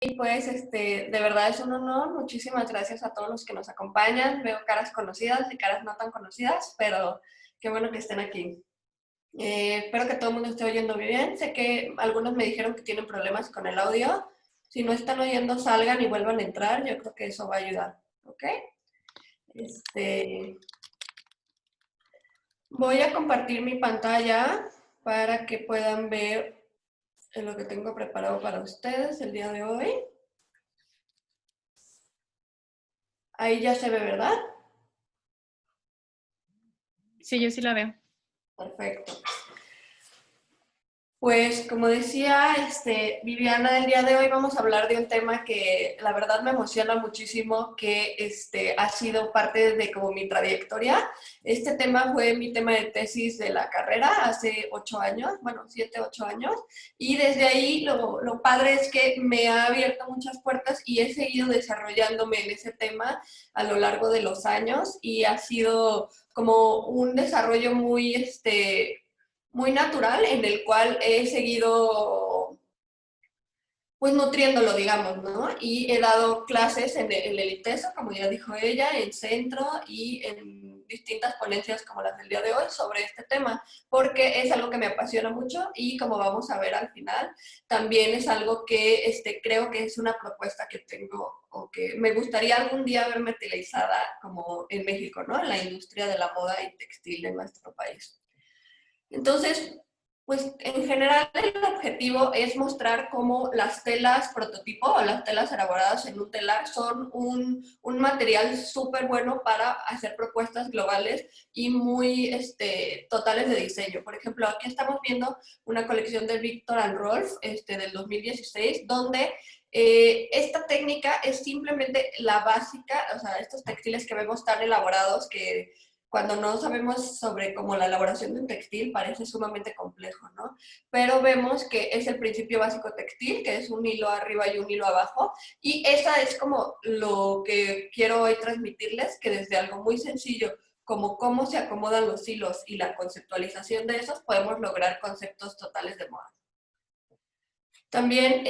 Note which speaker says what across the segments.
Speaker 1: Y pues, de verdad es un honor. Muchísimas gracias a todos los que nos acompañan. Veo caras conocidas y caras no tan conocidas, pero qué bueno que estén aquí. Espero que todo el mundo esté oyendo bien. Sé que algunos me dijeron que tienen problemas con el audio. Si no están oyendo, salgan y vuelvan a entrar. Yo creo que eso va a ayudar. ¿Ok? Este, Voy a compartir mi pantalla para que puedan ver lo que tengo preparado para ustedes el día de hoy. Ahí ya se ve, ¿verdad?
Speaker 2: Sí, yo sí la veo.
Speaker 1: Perfecto. Pues como decía Viviana, el día de hoy vamos a hablar de un tema que la verdad me emociona muchísimo, que ha sido parte de como mi trayectoria. Este tema fue mi tema de tesis de la carrera hace 8 años, bueno, 7, 8 años, y desde ahí lo padre es que me ha abierto muchas puertas y he seguido desarrollándome en ese tema a lo largo de los años y ha sido como un desarrollo muy natural en el cual he seguido pues nutriéndolo, digamos, ¿no? Y he dado clases en el ITESO, como ya dijo ella, en centro y en distintas ponencias como las del día de hoy sobre este tema, porque es algo que me apasiona mucho y como vamos a ver al final, también es algo que creo que es una propuesta que tengo o que me gustaría algún día verme utilizada como en México, ¿no? En la industria de la moda y textil en nuestro país. Entonces, pues en general el objetivo es mostrar cómo las telas prototipo o las telas elaboradas en un telar son un material súper bueno para hacer propuestas globales y muy totales de diseño. Por ejemplo, aquí estamos viendo una colección de Viktor and Rolf del 2016, donde esta técnica es simplemente la básica, o sea, estos textiles que vemos tan elaborados que cuando no sabemos sobre cómo la elaboración de un textil parece sumamente complejo, ¿no? Pero vemos que es el principio básico textil, que es un hilo arriba y un hilo abajo, y esa es como lo que quiero hoy transmitirles, que desde algo muy sencillo, como cómo se acomodan los hilos y la conceptualización de esos, podemos lograr conceptos totales de moda. También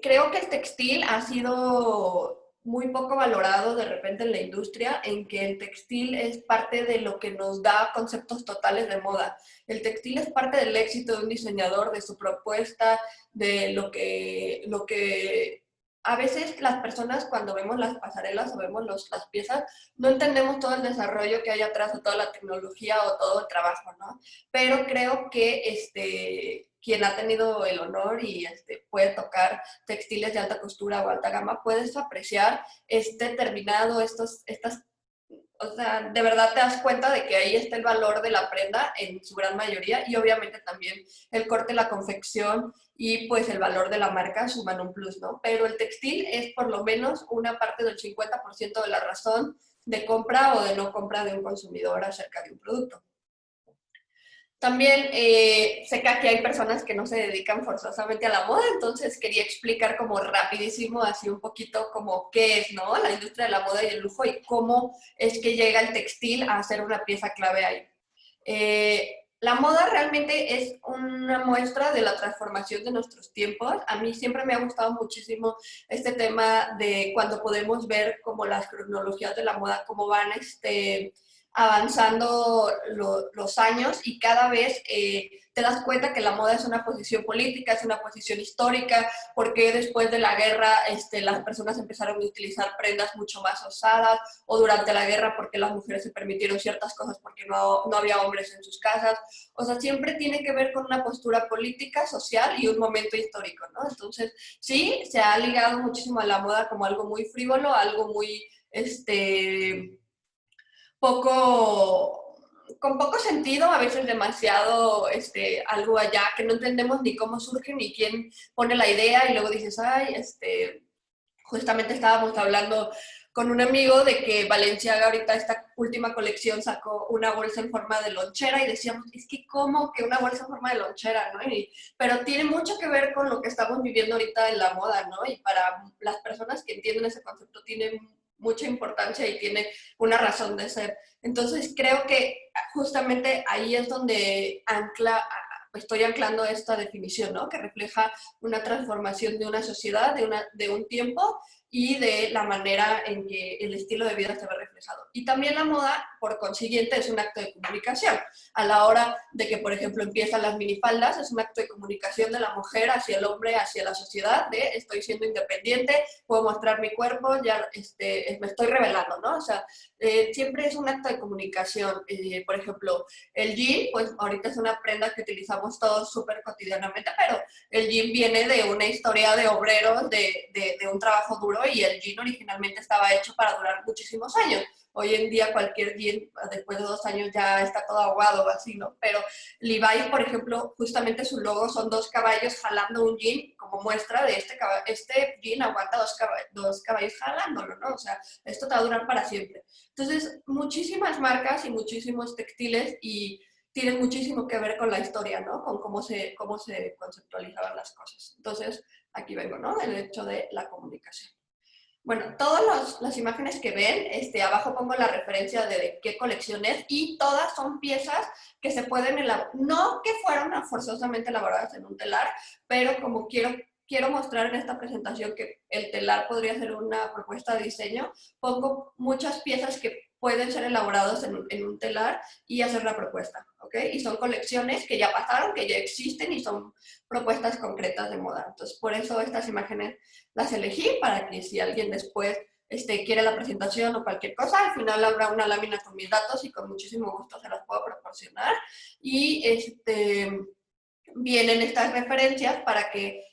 Speaker 1: creo que el textil ha sido muy poco valorado de repente en la industria, en que el textil es parte de lo que nos da conceptos totales de moda. El textil es parte del éxito de un diseñador, de su propuesta, de lo que a veces las personas cuando vemos las pasarelas o vemos las piezas, no entendemos todo el desarrollo que hay atrás o toda la tecnología o todo el trabajo, ¿no? Pero creo que quien ha tenido el honor y puede tocar textiles de alta costura o alta gama, puedes apreciar este terminado, estas, o sea, de verdad te das cuenta de que ahí está el valor de la prenda en su gran mayoría y obviamente también el corte, la confección y pues el valor de la marca suman un plus, ¿no? Pero el textil es por lo menos una parte del 50% de la razón de compra o de no compra de un consumidor acerca de un producto. También sé que aquí hay personas que no se dedican forzosamente a la moda, entonces quería explicar como rapidísimo, así un poquito como qué es, ¿no? La industria de la moda y el lujo y cómo es que llega el textil a ser una pieza clave ahí. La moda realmente es una muestra de la transformación de nuestros tiempos. A mí siempre me ha gustado muchísimo este tema de cuando podemos ver como las cronologías de la moda, cómo van avanzando los años y cada vez te das cuenta que la moda es una posición política, es una posición histórica, porque después de la guerra las personas empezaron a utilizar prendas mucho más osadas, o durante la guerra porque las mujeres se permitieron ciertas cosas porque no había hombres en sus casas. O sea, siempre tiene que ver con una postura política, social y un momento histórico, ¿no? Entonces, sí, se ha ligado muchísimo a la moda como algo muy frívolo, algo muy, poco, con poco sentido, a veces demasiado algo allá que no entendemos ni cómo surge ni quién pone la idea y luego dices, ay, justamente estábamos hablando con un amigo de que Balenciaga ahorita esta última colección sacó una bolsa en forma de lonchera y decíamos, es que ¿cómo que una bolsa en forma de lonchera? ¿No? Pero tiene mucho que ver con lo que estamos viviendo ahorita en la moda, ¿no? Y para las personas que entienden ese concepto tiene mucha importancia y tiene una razón de ser. Entonces creo que justamente ahí es donde ancla estoy anclando esta definición, ¿no? Que refleja una transformación de una sociedad, de un tiempo y de la manera en que el estilo de vida se ve reflejado. Y también la moda, por consiguiente, es un acto de comunicación. A la hora de que, por ejemplo, empiezan las minifaldas, es un acto de comunicación de la mujer hacia el hombre, hacia la sociedad, de estoy siendo independiente, puedo mostrar mi cuerpo, ya me estoy revelando, ¿no? O sea, siempre es un acto de comunicación. Por ejemplo, el jean, pues ahorita es una prenda que utilizamos todos súper cotidianamente, pero el jean viene de una historia de obreros, de un trabajo duro, y el jean originalmente estaba hecho para durar muchísimos años. Hoy en día cualquier jean, después de 2 años, ya está todo aguado o así, ¿no? Pero Levi's, por ejemplo, justamente su logo son 2 caballos jalando un jean, como muestra de este jean aguanta 2 caballos jalándolo, ¿no? O sea, esto te va a durar para siempre. Entonces, muchísimas marcas y muchísimos textiles y tienen muchísimo que ver con la historia, ¿no? Con cómo se conceptualizaban las cosas. Entonces, aquí vengo, ¿no? El hecho de la comunicación. Bueno, todas las imágenes que ven, abajo pongo la referencia de qué colección es, y todas son piezas que se pueden elaborar, no que fueron forzosamente elaboradas en un telar, pero como quiero mostrar en esta presentación que el telar podría ser una propuesta de diseño, pongo muchas piezas que pueden ser elaborados en un telar y hacer la propuesta, ¿ok? Y son colecciones que ya pasaron, que ya existen y son propuestas concretas de moda. Entonces, por eso estas imágenes las elegí, para que si alguien después quiere la presentación o cualquier cosa, al final habrá una lámina con mis datos y con muchísimo gusto se las puedo proporcionar. Y vienen estas referencias para que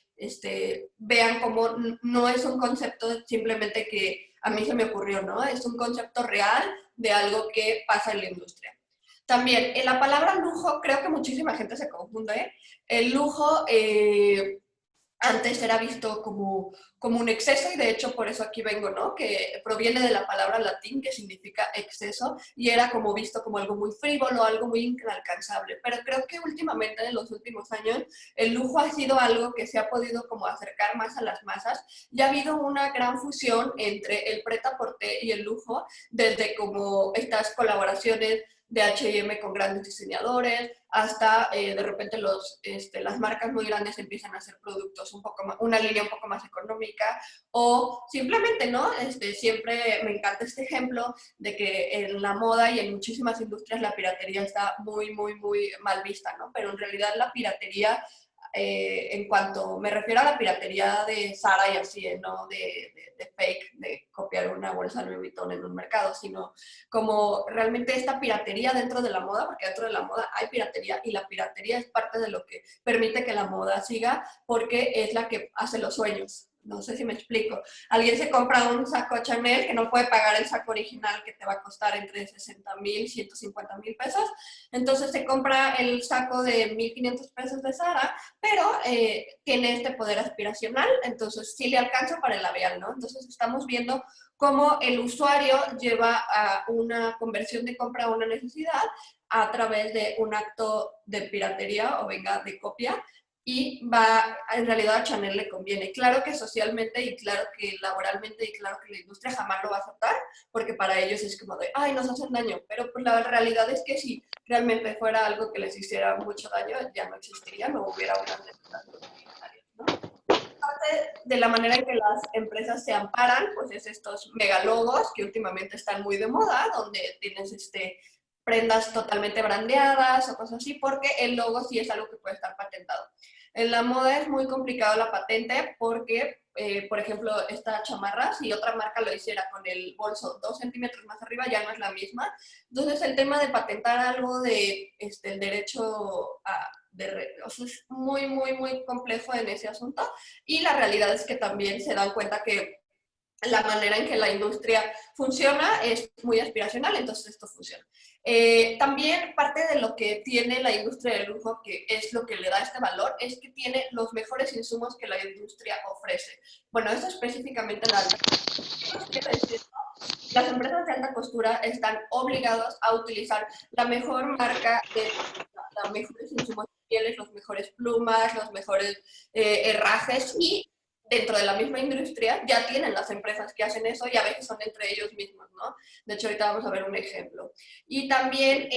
Speaker 1: vean cómo no es un concepto simplemente que a mí se me ocurrió, ¿no? Es un concepto real de algo que pasa en la industria. También, en la palabra lujo, creo que muchísima gente se confunde, ¿eh? El lujo antes era visto como un exceso, y de hecho por eso aquí vengo, ¿no? Que proviene de la palabra latín que significa exceso, y era como visto como algo muy frívolo, algo muy inalcanzable. Pero creo que últimamente, en los últimos años, el lujo ha sido algo que se ha podido como acercar más a las masas, y ha habido una gran fusión entre el prêt-à-porter y el lujo, desde como estas colaboraciones de H&M con grandes diseñadores, hasta de repente las marcas muy grandes empiezan a hacer productos un poco más, una línea un poco más económica, o simplemente, ¿no? Siempre me encanta este ejemplo de que en la moda y en muchísimas industrias la piratería está muy, muy, muy mal vista, ¿no? Pero en realidad la piratería, en cuanto me refiero a la piratería de Zara y así, no de fake, de copiar una bolsa Louis Vuitton en un mercado, sino como realmente esta piratería dentro de la moda, porque dentro de la moda hay piratería, y la piratería es parte de lo que permite que la moda siga, porque es la que hace los sueños. No sé si me explico. Alguien se compra un saco Chanel que no puede pagar el saco original, que te va a costar entre 60,000 y 150,000 pesos. Entonces se compra el saco de 1,500 pesos de Zara, pero tiene este poder aspiracional, entonces sí le alcanza para el labial, ¿no? Entonces estamos viendo cómo el usuario lleva a una conversión de compra a una necesidad a través de un acto de piratería o venga de copia, y en realidad a Chanel le conviene. Claro que socialmente, y claro que laboralmente, y claro que la industria jamás lo va a aceptar, porque para ellos es como de, ay, nos hacen daño, pero pues la realidad es que si realmente fuera algo que les hiciera mucho daño, ya no existiría, no hubiera unas necesidades necesarias, ¿no? Parte de la manera en que las empresas se amparan, pues es estos megalogos que últimamente están muy de moda, donde tienes prendas totalmente brandeadas o cosas así, porque el logo sí es algo que puede estar patentado. En la moda es muy complicado la patente porque, por ejemplo, esta chamarra, si otra marca lo hiciera con el bolso 2 centímetros más arriba, ya no es la misma. Entonces, el tema de patentar algo de el derecho o sea, es muy, muy, muy complejo en ese asunto, y la realidad es que también se dan cuenta que la manera en que la industria funciona es muy aspiracional, entonces esto funciona. También parte de lo que tiene la industria del lujo, que es lo que le da este valor, es que tiene los mejores insumos que la industria ofrece. Bueno, eso específicamente la alta costura. Quiero decir, las empresas de alta costura están obligadas a utilizar la mejor marca de los mejores insumos de pieles, los mejores plumas, los mejores herrajes, y dentro de la misma industria ya tienen las empresas que hacen eso, y a veces son entre ellos mismos, ¿no? De hecho, ahorita vamos a ver un ejemplo. Y también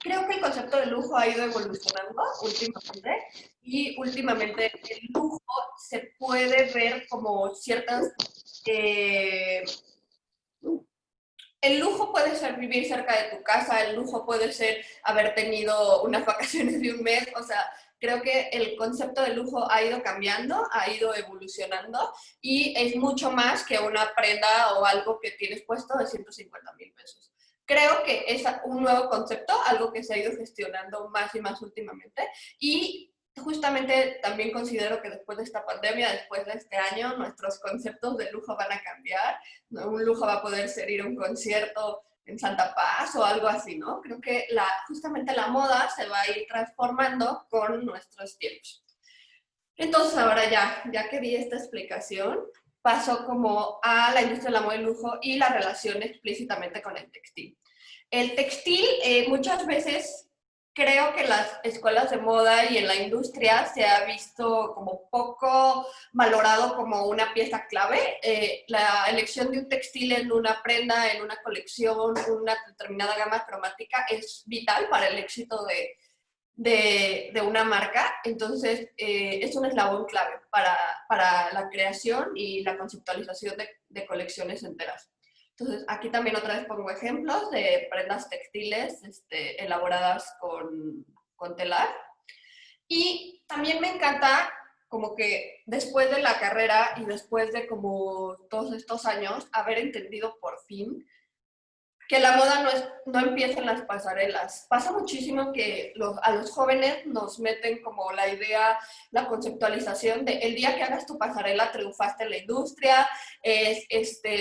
Speaker 1: creo que el concepto de lujo ha ido evolucionando últimamente y últimamente el lujo se puede ver como ciertas... el lujo puede ser vivir cerca de tu casa, el lujo puede ser haber tenido unas vacaciones de un mes, o sea, creo que el concepto de lujo ha ido cambiando, ha ido evolucionando y es mucho más que una prenda o algo que tienes puesto de 150,000 pesos. Creo que es un nuevo concepto, algo que se ha ido gestionando más y más últimamente y justamente también considero que después de esta pandemia, después de este año, nuestros conceptos de lujo van a cambiar. ¿No? Un lujo va a poder ser ir a un concierto en Santa Paz o algo así, ¿no? Creo que justamente la moda se va a ir transformando con nuestros tiempos. Entonces ahora ya que di esta explicación, paso como a la industria de la moda y lujo y la relación explícitamente con el textil. El textil muchas veces creo que en las escuelas de moda y en la industria se ha visto como poco valorado como una pieza clave. La elección de un textil en una prenda, en una colección, una determinada gama cromática es vital para el éxito de una marca. Entonces, es un eslabón clave para la creación y la conceptualización de colecciones enteras. Entonces, aquí también otra vez pongo ejemplos de prendas textiles elaboradas con telar. Y también me encanta como que después de la carrera y después de como todos estos años, haber entendido por fin que la moda no empieza en las pasarelas. Pasa muchísimo que a los jóvenes nos meten como la idea, la conceptualización de el día que hagas tu pasarela triunfaste en la industria, es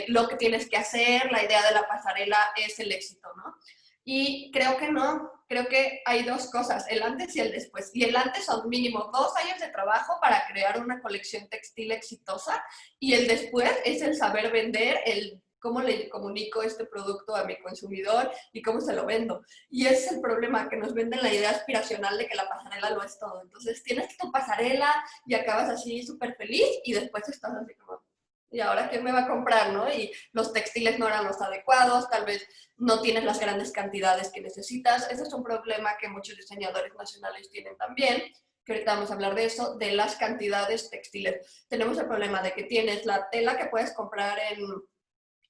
Speaker 1: lo que tienes que hacer, la idea de la pasarela es el éxito, ¿no? Y creo que no, creo que hay dos cosas, el antes y el después. Y el antes son mínimo 2 años de trabajo para crear una colección textil exitosa y el después es el saber vender, el cómo le comunico este producto a mi consumidor y cómo se lo vendo. Y ese es el problema, que nos venden la idea aspiracional de que la pasarela lo es todo. Entonces tienes tu pasarela y acabas así súper feliz y después estás así como, ¿y ahora quién me va a comprar, no? Y los textiles no eran los adecuados, tal vez no tienes las grandes cantidades que necesitas. Ese es un problema que muchos diseñadores nacionales tienen también, que ahorita vamos a hablar de eso, de las cantidades textiles. Tenemos el problema de que tienes la tela que puedes comprar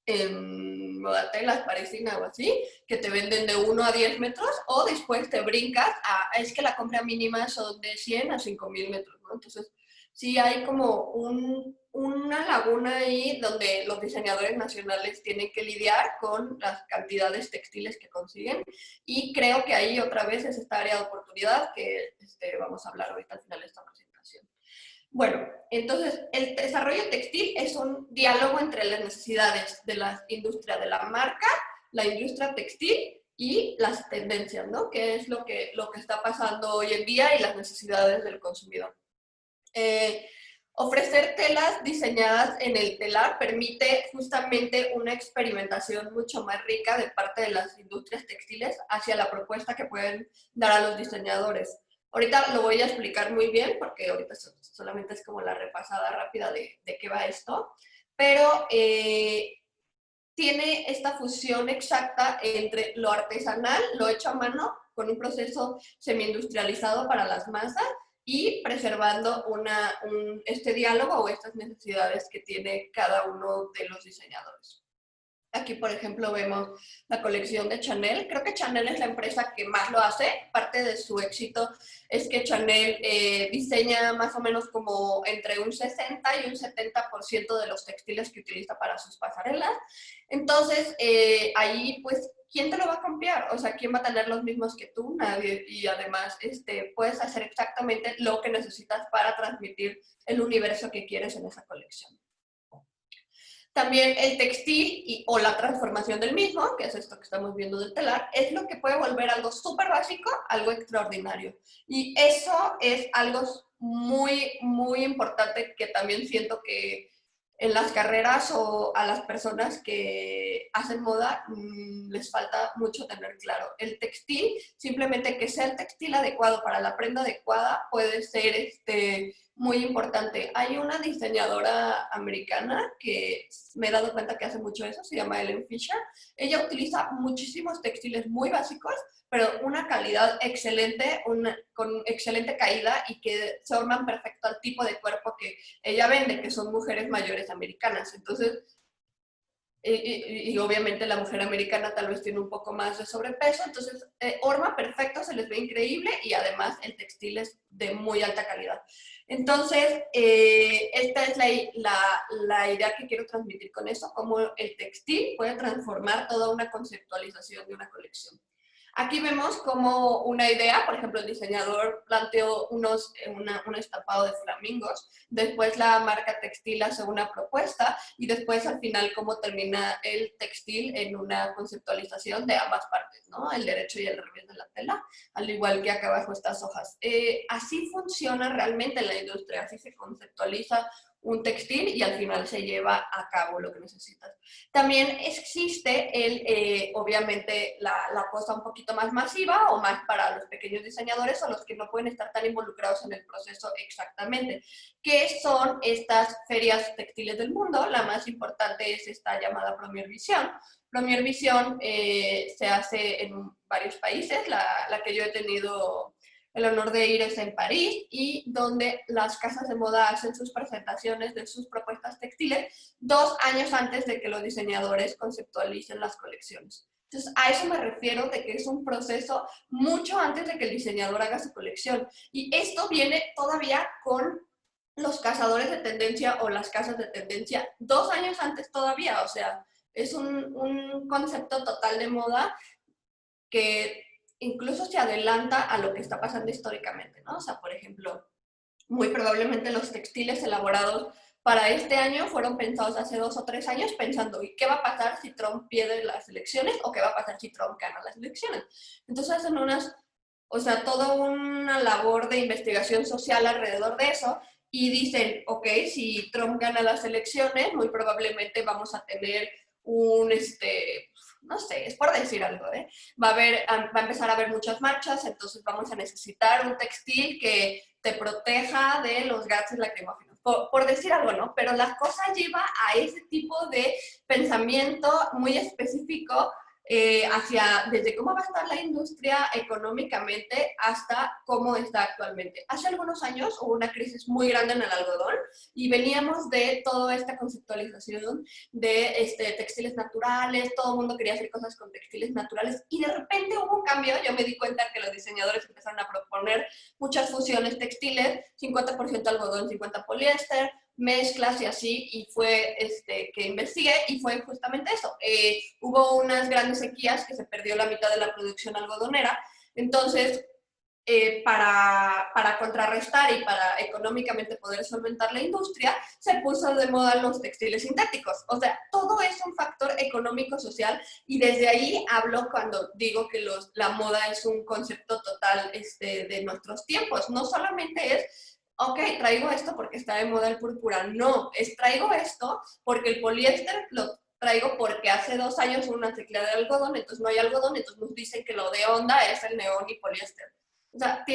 Speaker 1: en Modatelas, Parisina o así, que te venden de 1 a 10 metros, o después te brincas es que la compra mínima son de 100 a 5,000 metros, ¿no? Entonces, sí hay como una laguna ahí donde los diseñadores nacionales tienen que lidiar con las cantidades textiles que consiguen, y creo que ahí otra vez es esta área de oportunidad que vamos a hablar ahorita al final de esta presentación. Bueno, entonces el desarrollo textil es un diálogo entre las necesidades de la industria de la marca, la industria textil y las tendencias, ¿no? Que es lo que está pasando hoy en día y las necesidades del consumidor. Ofrecer telas diseñadas en el telar permite justamente una experimentación mucho más rica de parte de las industrias textiles hacia la propuesta que pueden dar a los diseñadores. Ahorita lo voy a explicar muy bien porque ahorita solamente es como la repasada rápida de qué va esto, pero tiene esta fusión exacta entre lo artesanal, lo hecho a mano, con un proceso semi-industrializado para las masas, y preservando este diálogo o estas necesidades que tiene cada uno de los diseñadores. Aquí, por ejemplo, vemos la colección de Chanel. Creo que Chanel es la empresa que más lo hace. Parte de su éxito es que Chanel diseña más o menos como entre un 60 y un 70% de los textiles que utiliza para sus pasarelas. Entonces, ahí, pues, ¿quién te lo va a copiar? O sea, ¿quién va a tener los mismos que tú? Nadie. Y además, puedes hacer exactamente lo que necesitas para transmitir el universo que quieres en esa colección. También el textil o la transformación del mismo, que es esto que estamos viendo del telar, es lo que puede volver algo súper básico, algo extraordinario. Y eso es algo muy, muy importante que también siento que en las carreras o a las personas que hacen moda les falta mucho tener claro. El textil, simplemente que sea el textil adecuado para la prenda adecuada, puede ser muy importante. Hay una diseñadora americana que me he dado cuenta que hace mucho eso, se llama Ellen Fisher. Ella utiliza muchísimos textiles muy básicos, pero una calidad excelente, con excelente caída y que se forman perfecto al tipo de cuerpo que ella vende, que son mujeres mayores americanas. Entonces, y obviamente la mujer americana tal vez tiene un poco más de sobrepeso, entonces horma perfecto, se les ve increíble y además el textil es de muy alta calidad. Entonces, esta es la idea que quiero transmitir con eso, cómo el textil puede transformar toda una conceptualización de una colección. Aquí vemos como una idea, por ejemplo, el diseñador planteó un estampado de flamingos, después la marca textil hace una propuesta y después al final cómo termina el textil en una conceptualización de ambas partes, ¿no? El derecho y el revés de la tela, al igual que acá abajo estas hojas. Así funciona realmente la industria, así se conceptualiza un textil y al final se lleva a cabo lo que necesitas. También existe obviamente la cosa un poquito más masiva o más para los pequeños diseñadores o los que no pueden estar tan involucrados en el proceso exactamente, que son estas ferias textiles del mundo. La más importante es esta llamada Premier Vision. Premier Vision se hace en varios países, la que yo he tenido el honor de ir es en París y donde las casas de moda hacen sus presentaciones de sus propuestas textiles 2 años antes de que los diseñadores conceptualicen las colecciones. Entonces, a eso me refiero de que es un proceso mucho antes de que el diseñador haga su colección. Y esto viene todavía con los cazadores de tendencia o las casas de tendencia 2 años antes todavía. O sea, es un concepto total de moda que incluso se adelanta a lo que está pasando históricamente, ¿no? O sea, por ejemplo, muy probablemente los textiles elaborados para este año fueron pensados hace 2 o 3 años pensando, ¿y qué va a pasar si Trump pierde las elecciones o qué va a pasar si Trump gana las elecciones? Entonces hacen toda una labor de investigación social alrededor de eso y dicen, ok, si Trump gana las elecciones, muy probablemente vamos a tener no sé, es por decir algo, ¿eh? Va a empezar a haber muchas marchas, entonces vamos a necesitar un textil que te proteja de los gases lacrimógenos, por decir algo, ¿no? Pero la cosa lleva a ese tipo de pensamiento muy específico desde cómo va a estar la industria económicamente hasta cómo está actualmente. Hace algunos años hubo una crisis muy grande en el algodón y veníamos de toda esta conceptualización de textiles naturales, todo el mundo quería hacer cosas con textiles naturales y de repente hubo un cambio. Yo me di cuenta que los diseñadores empezaron a proponer muchas fusiones textiles, 50% algodón, 50% poliéster, mezclas y así, y fue que investigué y fue justamente eso. Hubo unas grandes sequías que se perdió la mitad de la producción algodonera, entonces para contrarrestar y para económicamente poder solventar la industria, se puso de moda los textiles sintéticos. O sea, todo es un factor económico-social y desde ahí hablo cuando digo que la moda es un concepto total de nuestros tiempos. No solamente es ok, traigo esto porque está de moda el púrpura. No, traigo esto porque el poliéster lo traigo porque hace 2 años hubo una sequía de algodón, entonces no hay algodón, entonces nos dicen que lo de onda es el neón y poliéster. O sea,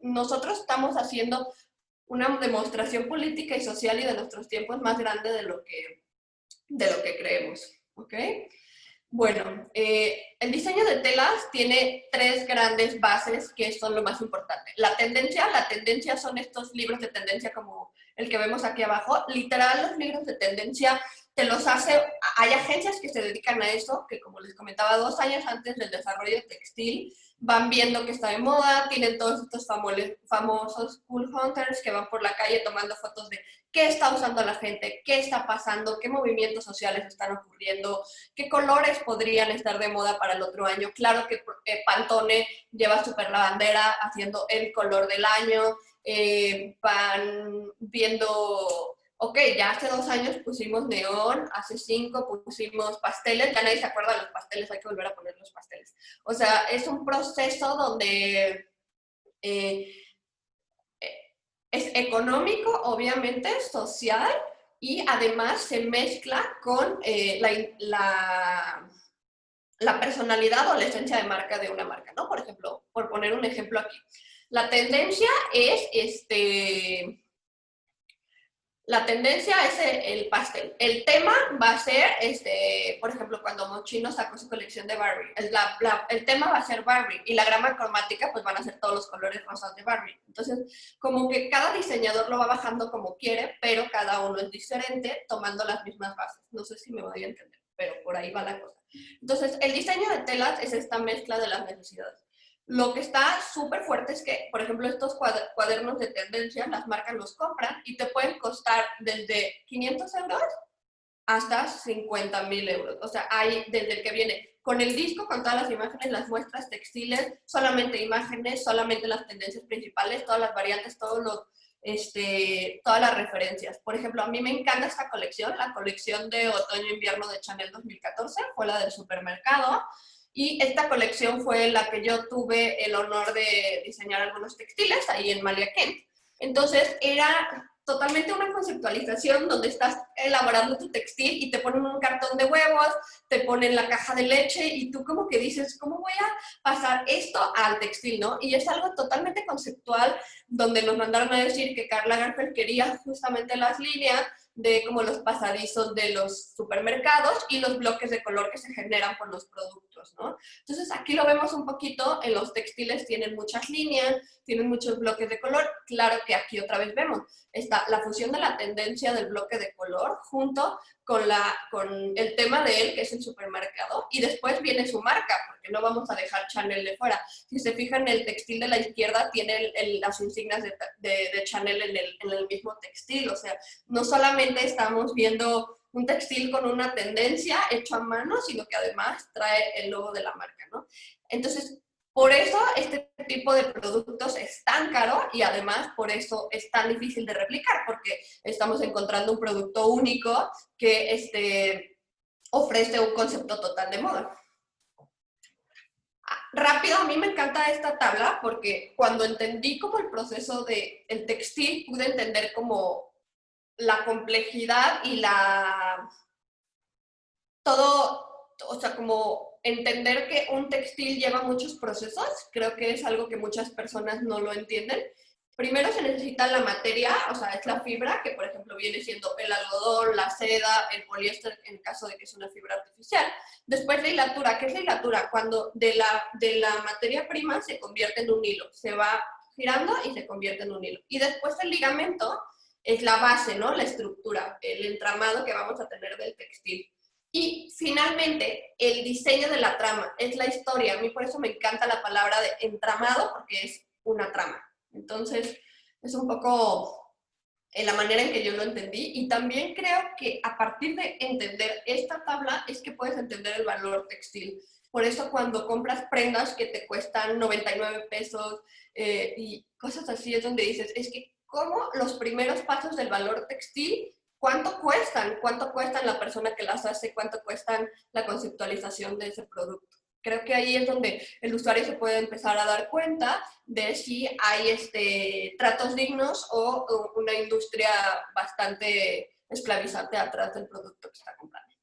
Speaker 1: nosotros estamos haciendo una demostración política y social y de nuestros tiempos más grande de lo que creemos, ¿ok? Bueno, el diseño de telas tiene 3 grandes bases que son lo más importante. La tendencia son estos libros de tendencia como el que vemos aquí abajo. Literal, los libros de tendencia te los hay agencias que se dedican a eso, que como les comentaba, 2 años antes del desarrollo textil, van viendo que está de moda, tienen todos estos famosos cool hunters que van por la calle tomando fotos de qué está usando la gente, qué está pasando, qué movimientos sociales están ocurriendo, qué colores podrían estar de moda para el otro año. Claro que Pantone lleva súper la bandera haciendo el color del año, van viendo, ok, ya hace 2 años pusimos neón, hace 5 pusimos pasteles, ya nadie se acuerda de los pasteles, hay que volver a poner los pasteles. O sea, es un proceso donde es económico, obviamente, social, y además se mezcla con la personalidad o la esencia de marca de una marca, ¿no? Por ejemplo, por poner un ejemplo aquí. La tendencia es La tendencia es el pastel. El tema va a ser, por ejemplo, cuando Moschino sacó su colección de Barbie. El tema va a ser Barbie y la gama cromática pues van a ser todos los colores rosas de Barbie. Entonces, como que cada diseñador lo va bajando como quiere, pero cada uno es diferente, tomando las mismas bases. No sé si me voy a entender, pero por ahí va la cosa. Entonces, el diseño de telas es esta mezcla de las necesidades. Lo que está súper fuerte es que, por ejemplo, estos cuadernos de tendencia, las marcas los compran y te pueden costar desde 500 euros hasta 50.000 euros. O sea, hay desde el que viene con el disco, con todas las imágenes, las muestras textiles, solamente imágenes, solamente las tendencias principales, todas las variantes, todas las referencias. Por ejemplo, a mí me encanta esta colección, la colección de otoño-invierno de Chanel 2014, fue la del supermercado. Y esta colección fue la que yo tuve el honor de diseñar algunos textiles ahí en Malia Kent. Entonces era totalmente una conceptualización donde estás elaborando tu textil y te ponen un cartón de huevos, te ponen la caja de leche y tú como que dices, ¿cómo voy a pasar esto al textil, no? Y es algo totalmente conceptual donde nos mandaron a decir que Karl Lagerfeld quería justamente las líneas de como los pasadizos de los supermercados y los bloques de color que se generan por los productos, ¿no? Entonces aquí lo vemos un poquito, en los textiles tienen muchas líneas, tienen muchos bloques de color, claro que aquí otra vez vemos, está la fusión de la tendencia del bloque de color junto con el tema de él, que es el supermercado, y después viene su marca, porque no vamos a dejar Chanel de fuera. Si se fijan, el textil de la izquierda tiene las insignias de Chanel en el mismo textil, o sea, no solamente estamos viendo un textil con una tendencia hecho a mano, sino que además trae el logo de la marca, ¿no? Entonces, por eso este tipo de productos es tan caro y además por eso es tan difícil de replicar, porque estamos encontrando un producto único que ofrece un concepto total de moda. Rápido, a mí me encanta esta tabla porque cuando entendí como el proceso del textil, pude entender como la complejidad y todo, o sea, como entender que un textil lleva muchos procesos, creo que es algo que muchas personas no lo entienden. Primero se necesita la materia, o sea, es la fibra, que por ejemplo viene siendo el algodón, la seda, el poliéster, en caso de que es una fibra artificial. Después la hilatura, ¿qué es la hilatura? Cuando de la materia prima se convierte en un hilo, se va girando y se convierte en un hilo. Y después el ligamento es la base, ¿no? La estructura, el entramado que vamos a tener del textil. Y finalmente, el diseño de la trama, es la historia. A mí por eso me encanta la palabra de entramado, porque es una trama. Entonces, es un poco en la manera en que yo lo entendí. Y también creo que a partir de entender esta tabla es que puedes entender el valor textil. Por eso cuando compras prendas que te cuestan 99 pesos y cosas así, es donde dices, es que cómo los primeros pasos del valor textil, ¿cuánto cuestan? ¿Cuánto cuestan la persona que las hace? ¿Cuánto cuestan la conceptualización de ese producto? Creo que ahí es donde el usuario se puede empezar a dar cuenta de si hay tratos dignos o una industria bastante esclavizante atrás del producto que está comprando.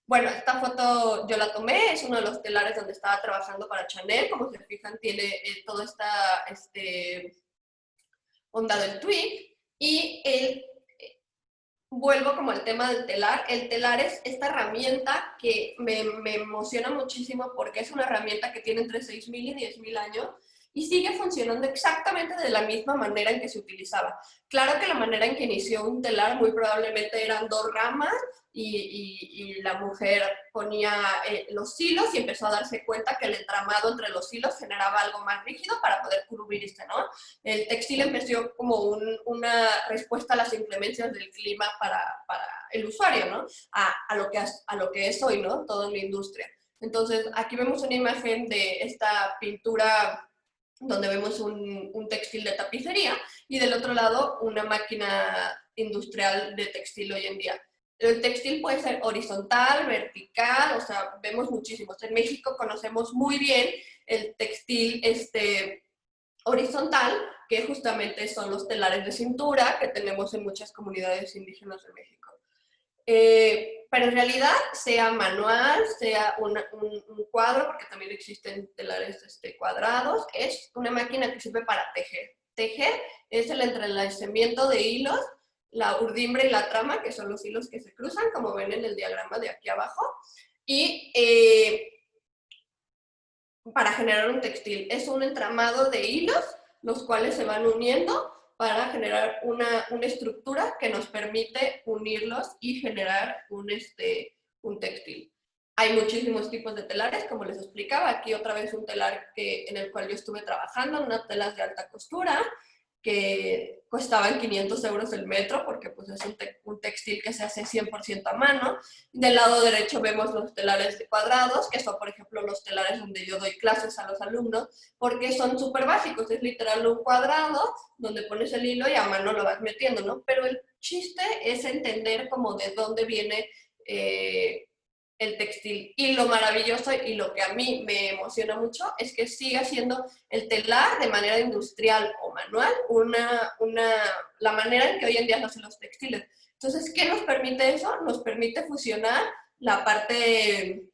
Speaker 1: Bueno, esta foto yo la tomé, es uno de los telares donde estaba trabajando para Chanel. Como se fijan, tiene toda esta onda del tweed. Y vuelvo como al tema del telar. El telar es esta herramienta que me emociona muchísimo porque es una herramienta que tiene entre 6.000 y 10.000 años y sigue funcionando exactamente de la misma manera en que se utilizaba. Claro que la manera en que inició un telar muy probablemente eran dos ramas y la mujer ponía los hilos y empezó a darse cuenta que el entramado entre los hilos generaba algo más rígido para poder cubrir ¿no? El textil empezó como una respuesta a las inclemencias del clima para el usuario, ¿no? A lo que es hoy, ¿no? Toda la industria. Entonces, aquí vemos una imagen de esta pintura donde vemos un textil de tapicería y del otro lado una máquina industrial de textil hoy en día. El textil puede ser horizontal, vertical, o sea, vemos muchísimos. En México conocemos muy bien el textil horizontal, que justamente son los telares de cintura que tenemos en muchas comunidades indígenas de México. Pero en realidad, sea manual, sea un cuadro, porque también existen telares cuadrados, es una máquina que sirve para tejer. Tejer es el entrelazamiento de hilos la urdimbre y la trama, que son los hilos que se cruzan, como ven en el diagrama de aquí abajo, y para generar un textil. Es un entramado de hilos, los cuales se van uniendo para generar una estructura que nos permite unirlos y generar un textil. Hay muchísimos tipos de telares, como les explicaba. Aquí otra vez un telar en el cual yo estuve trabajando, unas telas de alta costura, que costaban 500 euros el metro, porque pues es un textil que se hace 100% a mano. Del lado derecho vemos los telares de cuadrados, que son, por ejemplo, los telares donde yo doy clases a los alumnos, porque son súper básicos. Es literal un cuadrado donde pones el hilo y a mano lo vas metiendo, ¿no? Pero el chiste es entender como de dónde viene el textil. Y lo maravilloso y lo que a mí me emociona mucho es que siga siendo el telar de manera industrial o manual la manera en que hoy en día se hacen los textiles. Entonces, ¿qué nos permite eso? Nos permite fusionar la parte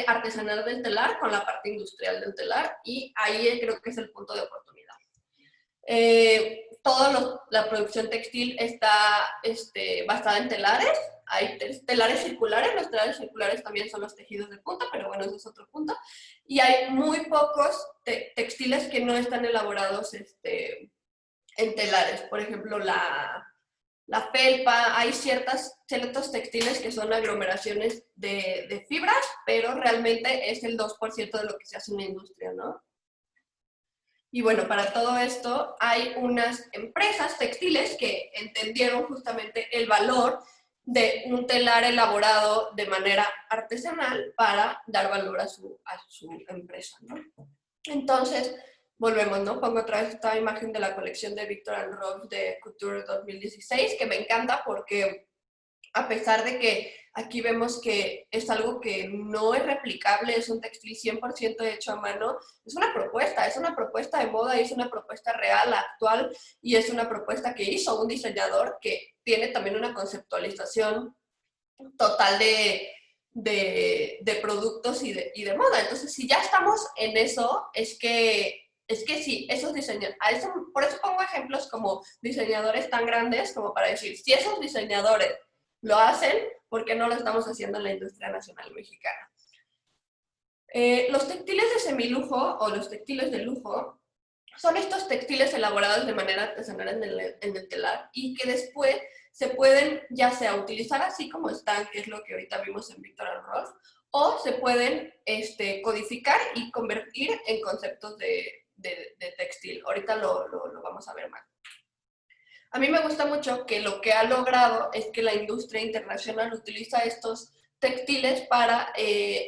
Speaker 1: artesanal del telar con la parte industrial del telar, y ahí creo que es el punto de oportunidad. Toda la producción textil está basada en telares. Hay telares circulares, los telares circulares también son los tejidos de punta, pero bueno, ese es otro punto. Y hay muy pocos textiles que no están elaborados en telares. Por ejemplo, la felpa, hay ciertos textiles que son aglomeraciones de fibras, pero realmente es el 2% de lo que se hace en la industria, ¿no? Y bueno, para todo esto hay unas empresas textiles que entendieron justamente el valor de un telar elaborado de manera artesanal para dar valor a su empresa, ¿no? Entonces, volvemos, ¿no? Pongo otra vez esta imagen de la colección de Viktor and Rolf de Couture 2016, que me encanta porque a pesar de que aquí vemos que es algo que no es replicable, es un textil 100% hecho a mano, es una propuesta de moda, y es una propuesta real, actual, y es una propuesta que hizo un diseñador que tiene también una conceptualización total de productos y de moda. Entonces, si ya estamos en eso, es que sí, esos diseñadores, por eso pongo ejemplos como diseñadores tan grandes como para decir, si esos diseñadores lo hacen, ¿por qué no lo estamos haciendo en la industria nacional mexicana? Los textiles de semilujo o los textiles de lujo son estos textiles elaborados de manera artesanal en el telar y que después se pueden ya sea utilizar así como están, que es lo que ahorita vimos en Viktor and Rolf, o se pueden codificar y convertir en conceptos de textil. Ahorita lo vamos a ver más. A mí me gusta mucho que lo que ha logrado es que la industria internacional utiliza estos textiles para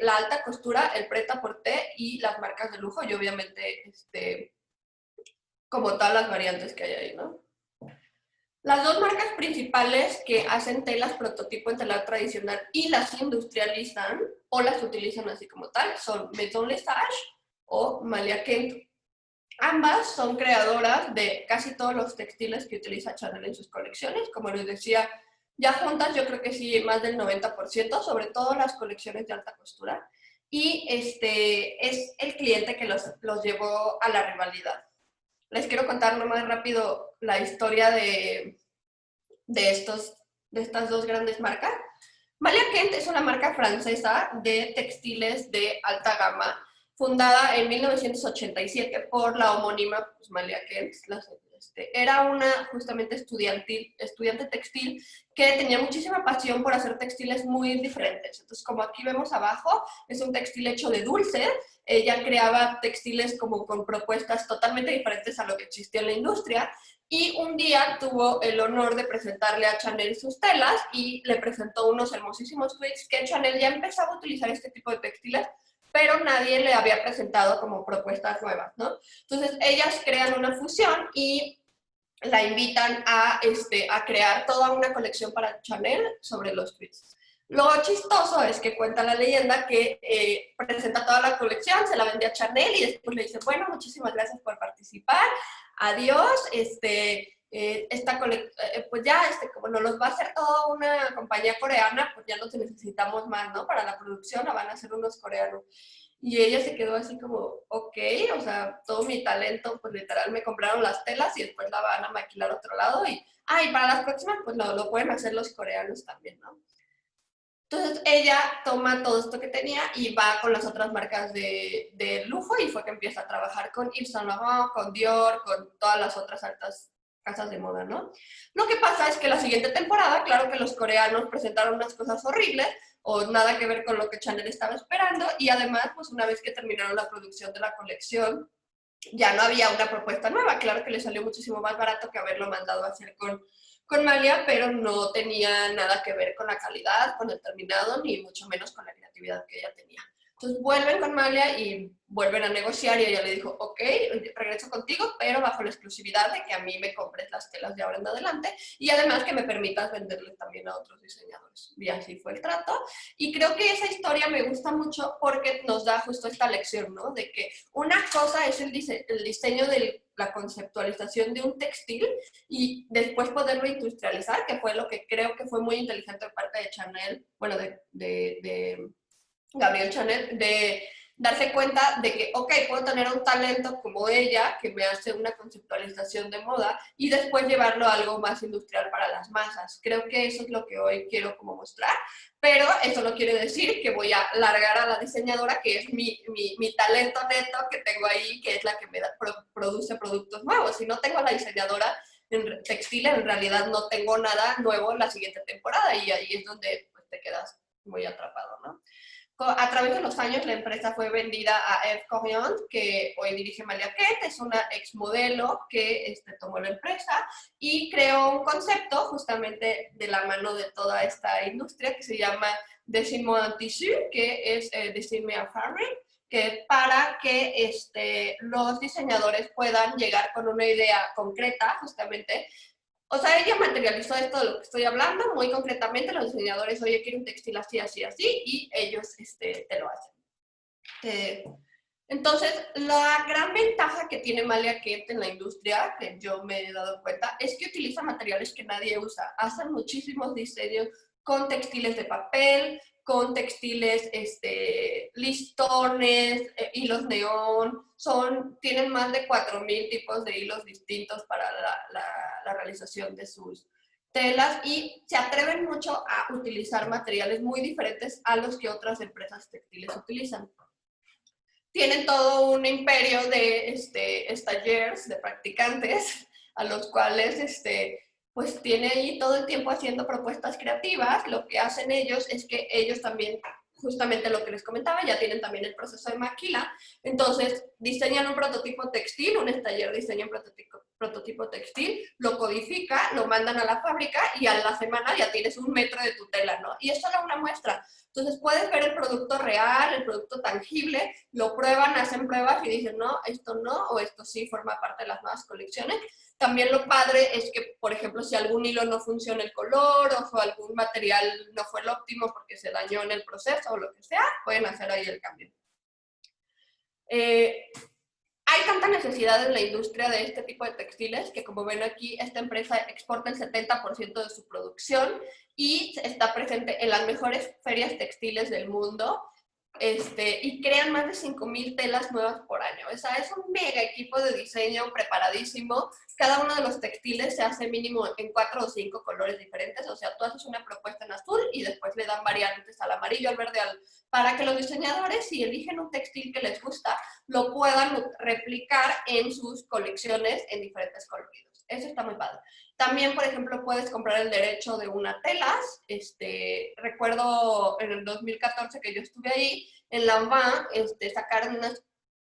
Speaker 1: la alta costura, el prêt-à-porter y las marcas de lujo, y obviamente como tal las variantes que hay ahí, ¿no? Las dos marcas principales que hacen telas prototipo en telar tradicional y las industrializan o las utilizan así como tal son Maison Lesage o Malia Kent. Ambas son creadoras de casi todos los textiles que utiliza Chanel en sus colecciones. Como les decía, ya juntas yo creo que sí, más del 90%, sobre todo las colecciones de alta costura. Y es el cliente que los llevó a la rivalidad. Les quiero contar nomás rápido la historia de estas dos grandes marcas. Malia Kent es una marca francesa de textiles de alta gama, fundada en 1987 por la homónima pues, Malia Kent. Era una justamente estudiante textil que tenía muchísima pasión por hacer textiles muy diferentes. Entonces, como aquí vemos abajo, es un textil hecho de dulce. Ella creaba textiles como con propuestas totalmente diferentes a lo que existía en la industria. Y un día tuvo el honor de presentarle a Chanel sus telas y le presentó unos hermosísimos tweets que Chanel ya empezaba a utilizar este tipo de textiles, pero nadie le había presentado como propuestas nuevas, ¿no? Entonces, ellas crean una fusión y la invitan a crear toda una colección para Chanel sobre los tweets. Lo chistoso es que cuenta la leyenda que presenta toda la colección, se la vende a Chanel y después le dice, bueno, muchísimas gracias por participar, adiós, pues ya, como nos los va a hacer toda una compañía coreana, pues ya no necesitamos más, ¿no? Para la producción la van a hacer unos coreanos. Y ella se quedó así como, ok, o sea, todo mi talento, pues literal me compraron las telas y después la van a maquilar a otro lado y, y para las próximas, pues lo pueden hacer los coreanos también, ¿no? Entonces ella toma todo esto que tenía y va con las otras marcas de lujo y fue que empieza a trabajar con Yves Saint Laurent, con Dior, con todas las otras altas casas de moda, ¿no? Lo que pasa es que la siguiente temporada, claro que los coreanos presentaron unas cosas horribles o nada que ver con lo que Chanel estaba esperando y además, pues una vez que terminaron la producción de la colección, ya no había una propuesta nueva. Claro que le salió muchísimo más barato que haberlo mandado a hacer con Malia, pero no tenía nada que ver con la calidad, con el terminado, ni mucho menos con la creatividad que ella tenía. Entonces vuelven con Malia y vuelven a negociar y ella le dijo, ok, regreso contigo, pero bajo la exclusividad de que a mí me compres las telas de ahora en adelante y además que me permitas venderles también a otros diseñadores. Y así fue el trato. Y creo que esa historia me gusta mucho porque nos da justo esta lección, ¿no? De que una cosa es el diseño de la conceptualización de un textil y después poderlo industrializar, que fue lo que creo que fue muy inteligente de parte de Chanel, bueno, de Gabrielle Chanel, de darse cuenta de que, ok, puedo tener un talento como ella, que me hace una conceptualización de moda, y después llevarlo a algo más industrial para las masas. Creo que eso es lo que hoy quiero como mostrar, pero eso no quiere decir que voy a largar a la diseñadora, que es mi talento neto que tengo ahí, que es la que me produce productos nuevos. Si no tengo a la diseñadora en textil, en realidad no tengo nada nuevo en la siguiente temporada, y ahí es donde pues, te quedas muy atrapado, ¿no? A través de los años la empresa fue vendida a Eve Corion, que hoy dirige Malia Kent, es una exmodelo que tomó la empresa y creó un concepto justamente de la mano de toda esta industria que se llama Décimo en Tissu, que es Décime en Fabric, que para que los diseñadores puedan llegar con una idea concreta justamente. O sea, ella materializó esto de lo que estoy hablando muy concretamente. Los diseñadores, oye, quiero un textil así, así, así, y ellos te lo hacen. Entonces, la gran ventaja que tiene Malia Kent en la industria, que yo me he dado cuenta, es que utiliza materiales que nadie usa. Hacen muchísimos diseños con textiles de papel, con textiles, listones, hilos neón, tienen más de 4,000 tipos de hilos distintos para la realización de sus telas y se atreven mucho a utilizar materiales muy diferentes a los que otras empresas textiles utilizan. Tienen todo un imperio de stagers, de practicantes, a los cuales pues tiene ahí todo el tiempo haciendo propuestas creativas. Lo que hacen ellos es que ellos también, justamente lo que les comentaba, ya tienen también el proceso de maquila. Entonces, diseñan un prototipo textil, un stagiaire diseña un prototipo textil, lo codifica, lo mandan a la fábrica y a la semana ya tienes 1 metro de tu tela, ¿no? Y es solo una muestra. Entonces puedes ver el producto real, el producto tangible, lo prueban, hacen pruebas y dicen, no, esto no, o esto sí forma parte de las nuevas colecciones. También lo padre es que, por ejemplo, si algún hilo no funciona el color o algún material no fue el óptimo porque se dañó en el proceso o lo que sea, pueden hacer ahí el cambio. Hay tanta necesidad en la industria de este tipo de textiles que, como ven aquí, esta empresa exporta el 70% de su producción y está presente en las mejores ferias textiles del mundo. Y crean más de 5,000 telas nuevas por año. O sea, es un mega equipo de diseño preparadísimo. Cada uno de los textiles se hace mínimo en 4 o 5 colores diferentes. O sea, tú haces una propuesta en azul y después le dan variantes al amarillo, al verde, para que los diseñadores, si eligen un textil que les gusta, lo puedan replicar en sus colecciones en diferentes coloridos. Eso está muy padre. También, por ejemplo, puedes comprar el derecho de una telas. Recuerdo en el 2014 que yo estuve ahí, en Lanvin, sacaron unas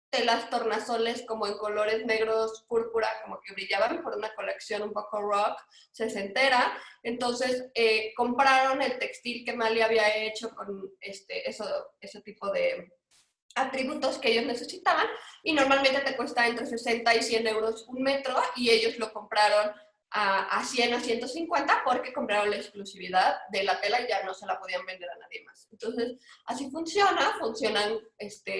Speaker 1: telas tornasoles como en colores negros, púrpura, como que brillaban por una colección un poco rock, sesentera. Entonces, compraron el textil que Mali había hecho con ese tipo de atributos que ellos necesitaban y normalmente te cuesta entre 60 y 100 euros 1 metro y ellos lo compraron a 100 a 150 porque compraron la exclusividad de la tela y ya no se la podían vender a nadie más. Entonces, así funcionan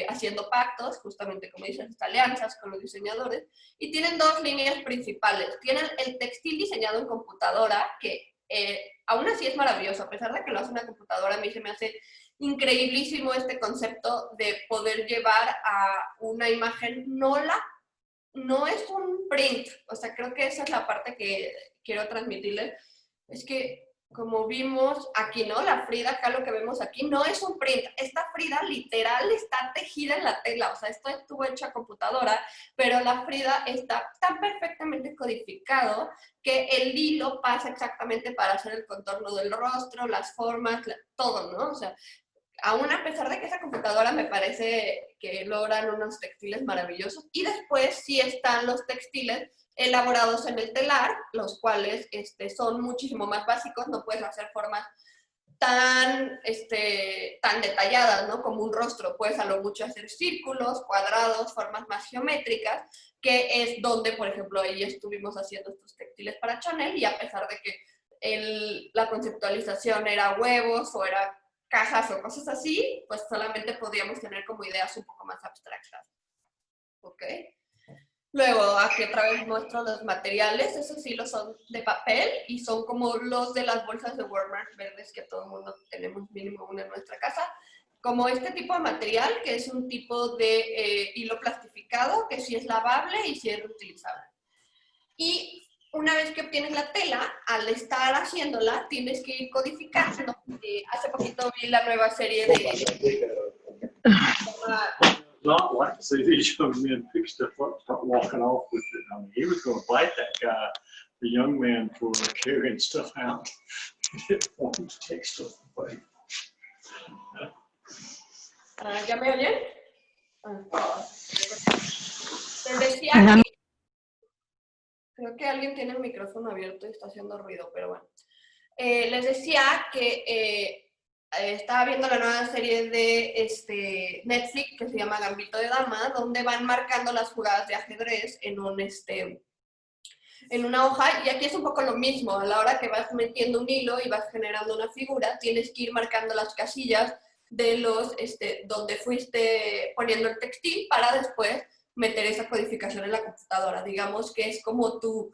Speaker 1: haciendo pactos, justamente como dices, alianzas con los diseñadores y tienen 2 líneas principales. Tienen el textil diseñado en computadora que aún así es maravilloso, a pesar de que lo hace una computadora, a mí se me hace increíblísimo este concepto de poder llevar a una imagen, no es un print, o sea, creo que esa es la parte que quiero transmitirles, es que como vimos aquí, ¿no? La Frida, acá lo que vemos aquí, no es un print. Esta Frida literal está tejida en la tela, o sea, esto estuvo hecho a computadora, pero la Frida está tan perfectamente codificado que el hilo pasa exactamente para hacer el contorno del rostro, las formas, todo, ¿no? O sea, aún a pesar de que esa computadora me parece que logran unos textiles maravillosos, y después sí están los textiles elaborados en el telar, los cuales son muchísimo más básicos, no puedes hacer formas tan detalladas, ¿no? Como un rostro, puedes a lo mucho hacer círculos, cuadrados, formas más geométricas, que es donde, por ejemplo, ahí estuvimos haciendo estos textiles para Chanel, y a pesar de que la conceptualización era huevos o era cajas o cosas así, pues solamente podíamos tener como ideas un poco más abstractas. ¿Ok? Luego, aquí otra vez muestro los materiales, esos sí los son de papel y son como los de las bolsas de Walmart verdes que todo el mundo tenemos mínimo una en nuestra casa. Como este tipo de material, que es un tipo de hilo plastificado, que sí es lavable y sí es reutilizable. Y una vez que obtienes la tela, al estar haciéndola, tienes que ir codificando. Hace poquito vi la nueva serie de...
Speaker 3: Not like to see these young men fix their foot, start walking off with it. I mean, he was going to bite that guy, the young man, for carrying stuff out. He didn't want him to take stuff away.
Speaker 1: ¿Ya me oyen? Les decía que... Creo que alguien tiene el micrófono abierto y está haciendo ruido, pero bueno. Les decía que estaba viendo la nueva serie de Netflix que se llama Gambito de Dama, donde van marcando las jugadas de ajedrez en una hoja, y aquí es un poco lo mismo. A la hora que vas metiendo un hilo y vas generando una figura, tienes que ir marcando las casillas de donde fuiste poniendo el textil para después meter esa codificación en la computadora. Digamos que es como tu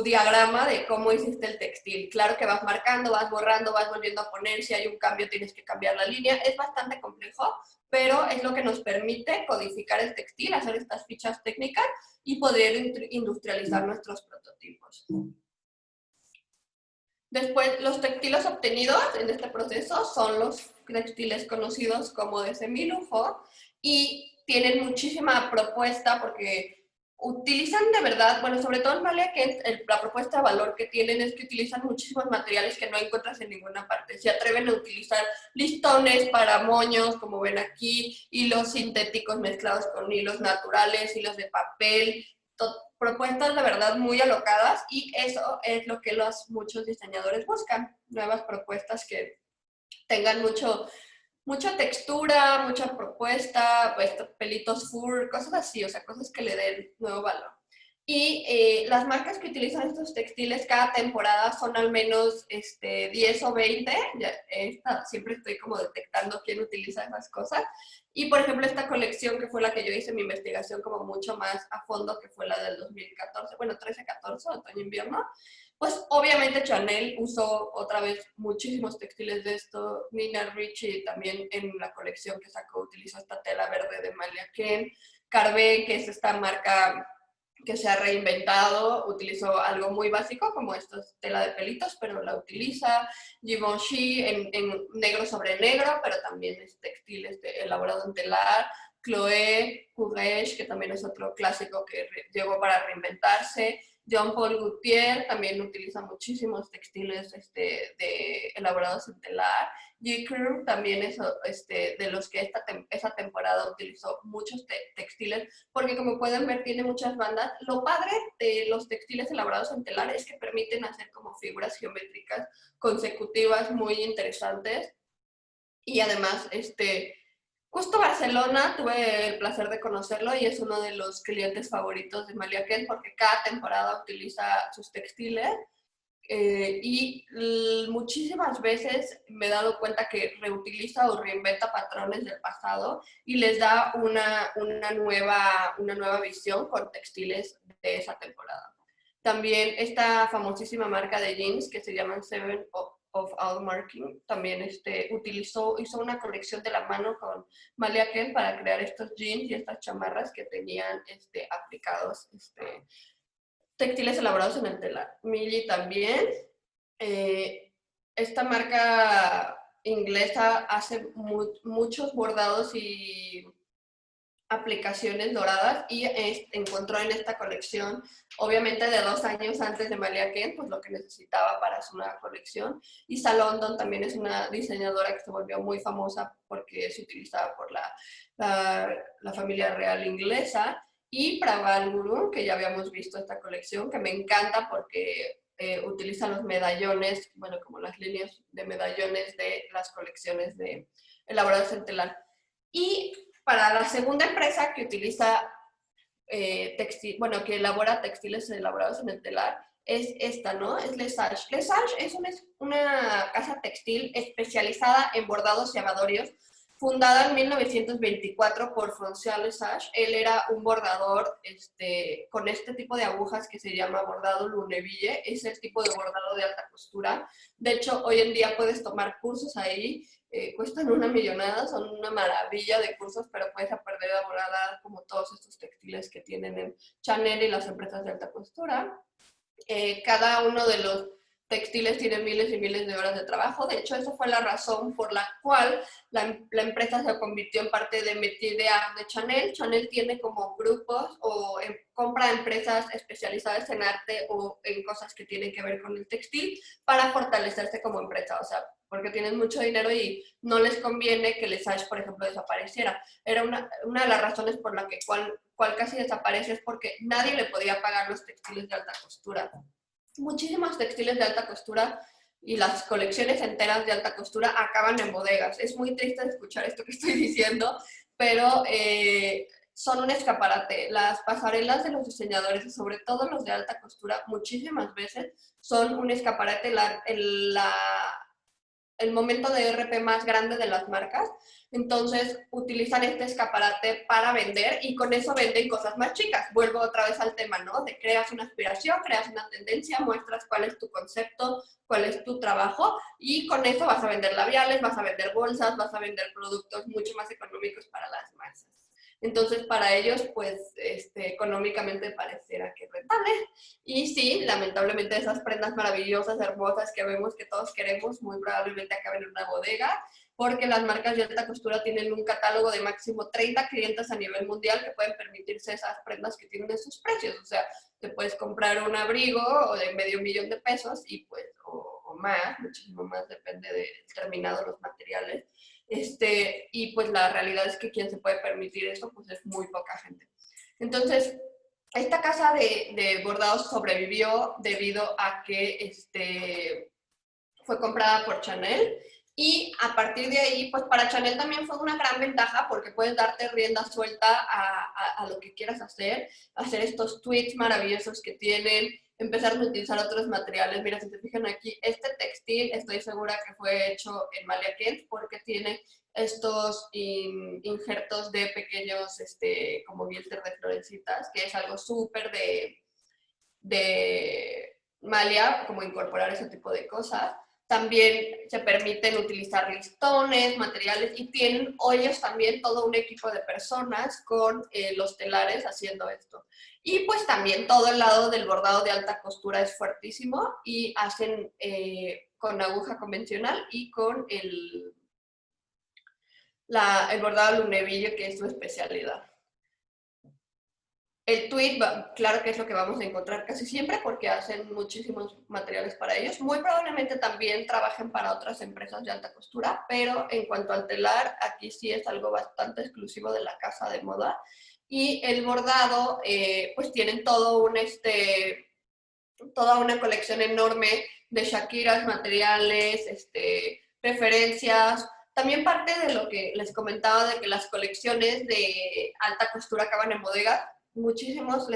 Speaker 1: diagrama de cómo hiciste el textil. Claro que vas marcando, vas borrando, vas volviendo a poner, si hay un cambio tienes que cambiar la línea. Es bastante complejo, pero es lo que nos permite codificar el textil, hacer estas fichas técnicas y poder industrializar nuestros prototipos. Después, los textiles obtenidos en este proceso son los textiles conocidos como de semilujo y tienen muchísima propuesta porque utilizan de verdad, bueno, sobre todo en Malia Kent, la propuesta de valor que tienen es que utilizan muchísimos materiales que no encuentras en ninguna parte. Se atreven a utilizar listones para moños, como ven aquí, hilos sintéticos mezclados con hilos naturales, hilos de papel, propuestas de verdad muy alocadas, y eso es lo que muchos diseñadores buscan, nuevas propuestas que tengan mucha textura, mucha propuesta, pues pelitos fur, cosas así, o sea, cosas que le den nuevo valor. Y las marcas que utilizan estos textiles cada temporada son al menos 10 o 20, siempre estoy como detectando quién utiliza esas cosas. Y por ejemplo esta colección que fue la que yo hice mi investigación como mucho más a fondo, que fue la del 2014, bueno 13-14, otoño-invierno, pues obviamente Chanel usó otra vez muchísimos textiles de esto, Nina Ricci también en la colección que sacó utilizó esta tela verde de Malia Kent, Carvé, que es esta marca que se ha reinventado, utilizó algo muy básico como esta tela de pelitos, pero la utiliza. Givenchy en negro sobre negro, pero también es textil elaborado en telar. Chloé, Courrèges, que también es otro clásico que llegó para reinventarse. Jean Paul Gaultier también utiliza muchísimos textiles elaborados en telar. J.Crew también es de los que esa temporada utilizó muchos textiles, porque como pueden ver tiene muchas bandas. Lo padre de los textiles elaborados en telar es que permiten hacer como figuras geométricas consecutivas muy interesantes. Y además, justo Barcelona, tuve el placer de conocerlo y es uno de los clientes favoritos de Malia Kent porque cada temporada utiliza sus textiles y muchísimas veces me he dado cuenta que reutiliza o reinventa patrones del pasado y les da una nueva visión con textiles de esa temporada. También esta famosísima marca de jeans que se llaman 7 of All Marking, también hizo una colección de la mano con Malia Kent para crear estos jeans y estas chamarras que tenían aplicados textiles elaborados en el telar. Millie también. Esta marca inglesa hace muchos bordados y aplicaciones doradas y encontró en esta colección, obviamente de 2 años antes de Malia Kent, pues lo que necesitaba para su nueva colección. Isa London también es una diseñadora que se volvió muy famosa porque es utilizada por la familia real inglesa. Y Praval Guru, que ya habíamos visto esta colección, que me encanta porque utiliza los medallones, bueno, como las líneas de medallones de las colecciones elaboradas en telar. Y para la segunda empresa que utiliza que elabora textiles elaborados en el telar, es esta, ¿no? Es Lesage. Lesage es una casa textil especializada en bordados y abadorios, fundada en 1924 por François Lesage. Él era un bordador con este tipo de agujas que se llama bordado Luneville. Es el tipo de bordado de alta costura. De hecho, hoy en día puedes tomar cursos ahí. Cuestan una millonada, son una maravilla de cursos, pero puedes aprender a bordar como todos estos textiles que tienen en Chanel y las empresas de alta costura. Cada uno de los textiles tiene miles y miles de horas de trabajo. De hecho, esa fue la razón por la cual la empresa se convirtió en parte de métier d'art de Chanel. Chanel tiene como grupos o compra empresas especializadas en arte o en cosas que tienen que ver con el textil para fortalecerse como empresa. O sea, porque tienen mucho dinero y no les conviene que Lesage, por ejemplo, desapareciera. Era una de las razones por la que cual casi desaparece es porque nadie le podía pagar los textiles de alta costura. Muchísimos textiles de alta costura y las colecciones enteras de alta costura acaban en bodegas. Es muy triste escuchar esto que estoy diciendo, pero son un escaparate. Las pasarelas de los diseñadores, y sobre todo los de alta costura, muchísimas veces son un escaparate, el momento de RP más grande de las marcas. Entonces utilizan este escaparate para vender y con eso venden cosas más chicas. Vuelvo otra vez al tema, ¿no? De creas una aspiración, creas una tendencia, muestras cuál es tu concepto, cuál es tu trabajo y con eso vas a vender labiales, vas a vender bolsas, vas a vender productos mucho más económicos para las masas. Entonces, para ellos, pues, económicamente pareciera que es rentable. Y sí, lamentablemente esas prendas maravillosas, hermosas que vemos que todos queremos, muy probablemente acaben en una bodega, porque las marcas de alta costura tienen un catálogo de máximo 30 clientes a nivel mundial que pueden permitirse esas prendas que tienen esos precios. O sea, te puedes comprar un abrigo de $500,000 y pues, o más, muchísimo más, depende del terminado, los materiales. Y pues la realidad es que quien se puede permitir eso pues es muy poca gente. Entonces, esta casa de bordados sobrevivió debido a que fue comprada por Chanel y a partir de ahí, pues para Chanel también fue una gran ventaja porque puedes darte rienda suelta a lo que quieras hacer estos tweets maravillosos que tienen, empezar a utilizar otros materiales. Mira, si se fijan aquí, este textil estoy segura que fue hecho en Malia Kent porque tiene estos injertos de pequeños, como bielter de florecitas, que es algo súper de Malia, como incorporar ese tipo de cosas. También se permiten utilizar listones, materiales y tienen ellos también todo un equipo de personas con los telares haciendo esto. Y pues también todo el lado del bordado de alta costura es fuertísimo y hacen con aguja convencional y con el bordado Luneville, que es su especialidad. El tweed, claro que es lo que vamos a encontrar casi siempre porque hacen muchísimos materiales para ellos. Muy probablemente también trabajen para otras empresas de alta costura, pero en cuanto al telar, aquí sí es algo bastante exclusivo de la casa de moda. Y el bordado, pues tienen toda una colección enorme de shakiras, materiales, referencias. También parte de lo que les comentaba de que las colecciones de alta costura acaban en bodegas, muchísimos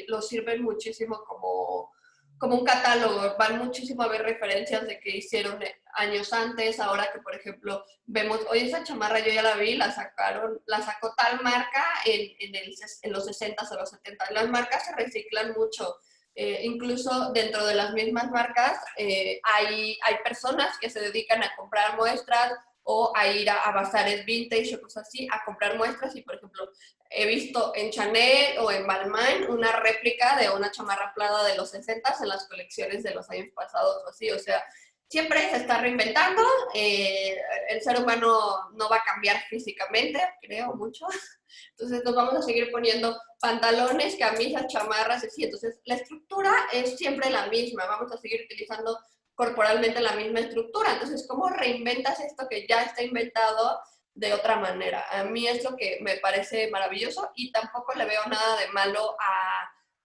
Speaker 1: los sirven muchísimo como un catálogo, van muchísimo a ver referencias de que hicieron años antes, ahora que por ejemplo vemos, oye, esa chamarra yo ya la vi, la sacó tal marca en los 60s o los 70s, las marcas se reciclan mucho, incluso dentro de las mismas marcas hay personas que se dedican a comprar muestras o a ir a bazares vintage o cosas así, a comprar muestras. Y, por ejemplo, he visto en Chanel o en Balmain una réplica de una chamarra Prada de los 60 en las colecciones de los años pasados o así. O sea, siempre se está reinventando. El ser humano no va a cambiar físicamente, creo mucho. Entonces nos vamos a seguir poniendo pantalones, camisas, chamarras, así. Entonces la estructura es siempre la misma. Vamos a seguir utilizando corporalmente la misma estructura. Entonces, ¿cómo reinventas esto que ya está inventado de otra manera? A mí es lo que me parece maravilloso y tampoco le veo nada de malo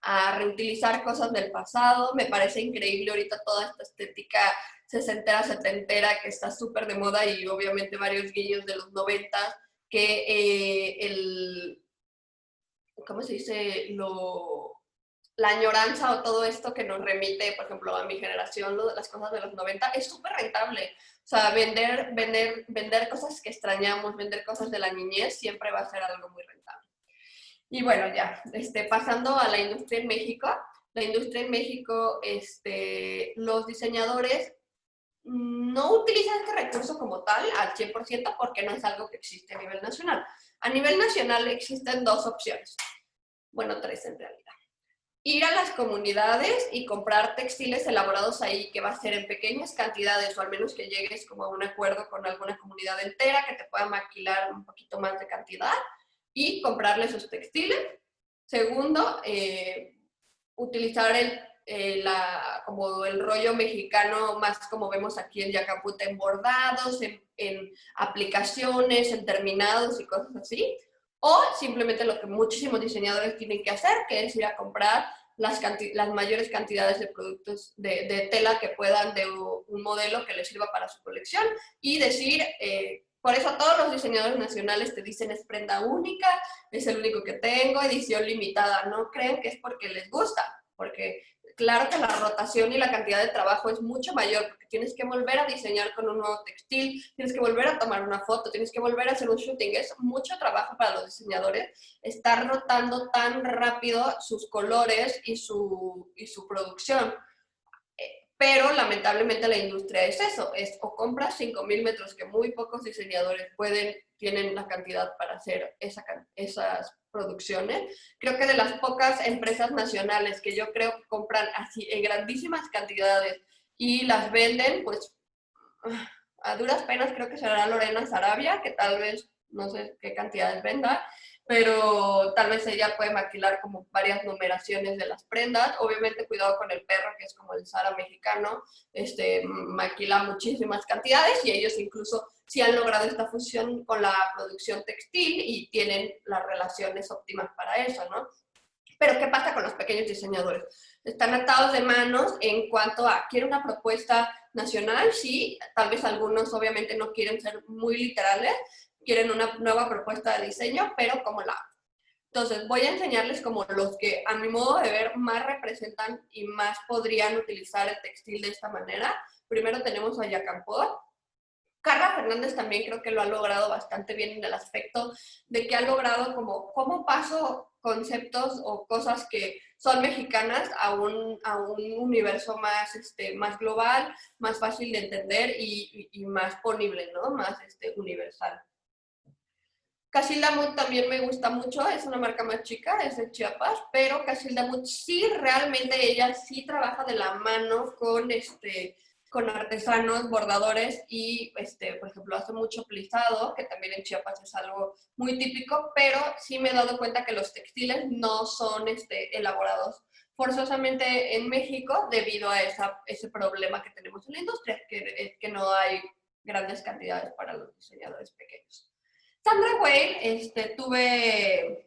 Speaker 1: a reutilizar cosas del pasado. Me parece increíble ahorita toda esta estética sesentera, setentera que está súper de moda y obviamente varios guiños de los 90 que ¿cómo se dice? La añoranza o todo esto que nos remite, por ejemplo, a mi generación, las cosas de los 90, es súper rentable. O sea, vender cosas que extrañamos, vender cosas de la niñez, siempre va a ser algo muy rentable. Y bueno, ya, pasando a la industria en México. La industria en México, los diseñadores no utilizan este recurso como tal al 100% porque no es algo que existe a nivel nacional. A nivel nacional existen dos opciones. Bueno, tres en realidad. Ir a las comunidades y comprar textiles elaborados ahí, que va a ser en pequeñas cantidades, o al menos que llegues como a un acuerdo con alguna comunidad entera que te pueda maquilar un poquito más de cantidad y comprarle sus textiles. Segundo, utilizar como el rollo mexicano, más como vemos aquí en Yacaputa, en bordados, en aplicaciones, en terminados y cosas así. O simplemente lo que muchísimos diseñadores tienen que hacer, que es ir a comprar las mayores cantidades de productos de tela que puedan de un modelo que les sirva para su colección y decir, por eso todos los diseñadores nacionales te dicen es prenda única, es el único que tengo, edición limitada. No creen que es porque les gusta, porque claro que la rotación y la cantidad de trabajo es mucho mayor, porque tienes que volver a diseñar con un nuevo textil, tienes que volver a tomar una foto, tienes que volver a hacer un shooting. Es mucho trabajo para los diseñadores estar rotando tan rápido sus colores y su producción. Pero lamentablemente la industria es eso, es o compras 5,000 metros que muy pocos diseñadores tienen la cantidad para hacer esas producciones. Creo que de las pocas empresas nacionales que yo creo que compran así en grandísimas cantidades y las venden, pues a duras penas creo que será Lorena Sarabia, que tal vez no sé qué cantidades venda, pero tal vez ella puede maquilar como varias numeraciones de las prendas. Obviamente cuidado con el perro, que es como el Zara mexicano, maquila muchísimas cantidades y ellos incluso sí han logrado esta fusión con la producción textil y tienen las relaciones óptimas para eso, ¿no? Pero ¿qué pasa con los pequeños diseñadores? Están atados de manos en cuanto a, ¿quiere una propuesta nacional? Sí, tal vez algunos obviamente no quieren ser muy literales, quieren una nueva propuesta de diseño, pero ¿cómo la hago? Entonces voy a enseñarles como los que a mi modo de ver más representan y más podrían utilizar el textil de esta manera. Primero tenemos a Yacampó. Carla Fernández también creo que lo ha logrado bastante bien en el aspecto de que ha logrado como cómo paso conceptos o cosas que son mexicanas a un universo más, más global, más fácil de entender y más ponible, ¿no? Más universal. Casilda Mud también me gusta mucho, es una marca más chica, es de Chiapas, pero Casilda Mud sí, realmente ella sí trabaja de la mano con artesanos, bordadores y, por ejemplo, hace mucho plisado, que también en Chiapas es algo muy típico, pero sí me he dado cuenta que los textiles no son elaborados forzosamente en México debido a ese problema que tenemos en la industria, que es que no hay grandes cantidades para los diseñadores pequeños. Sandra Weil, tuve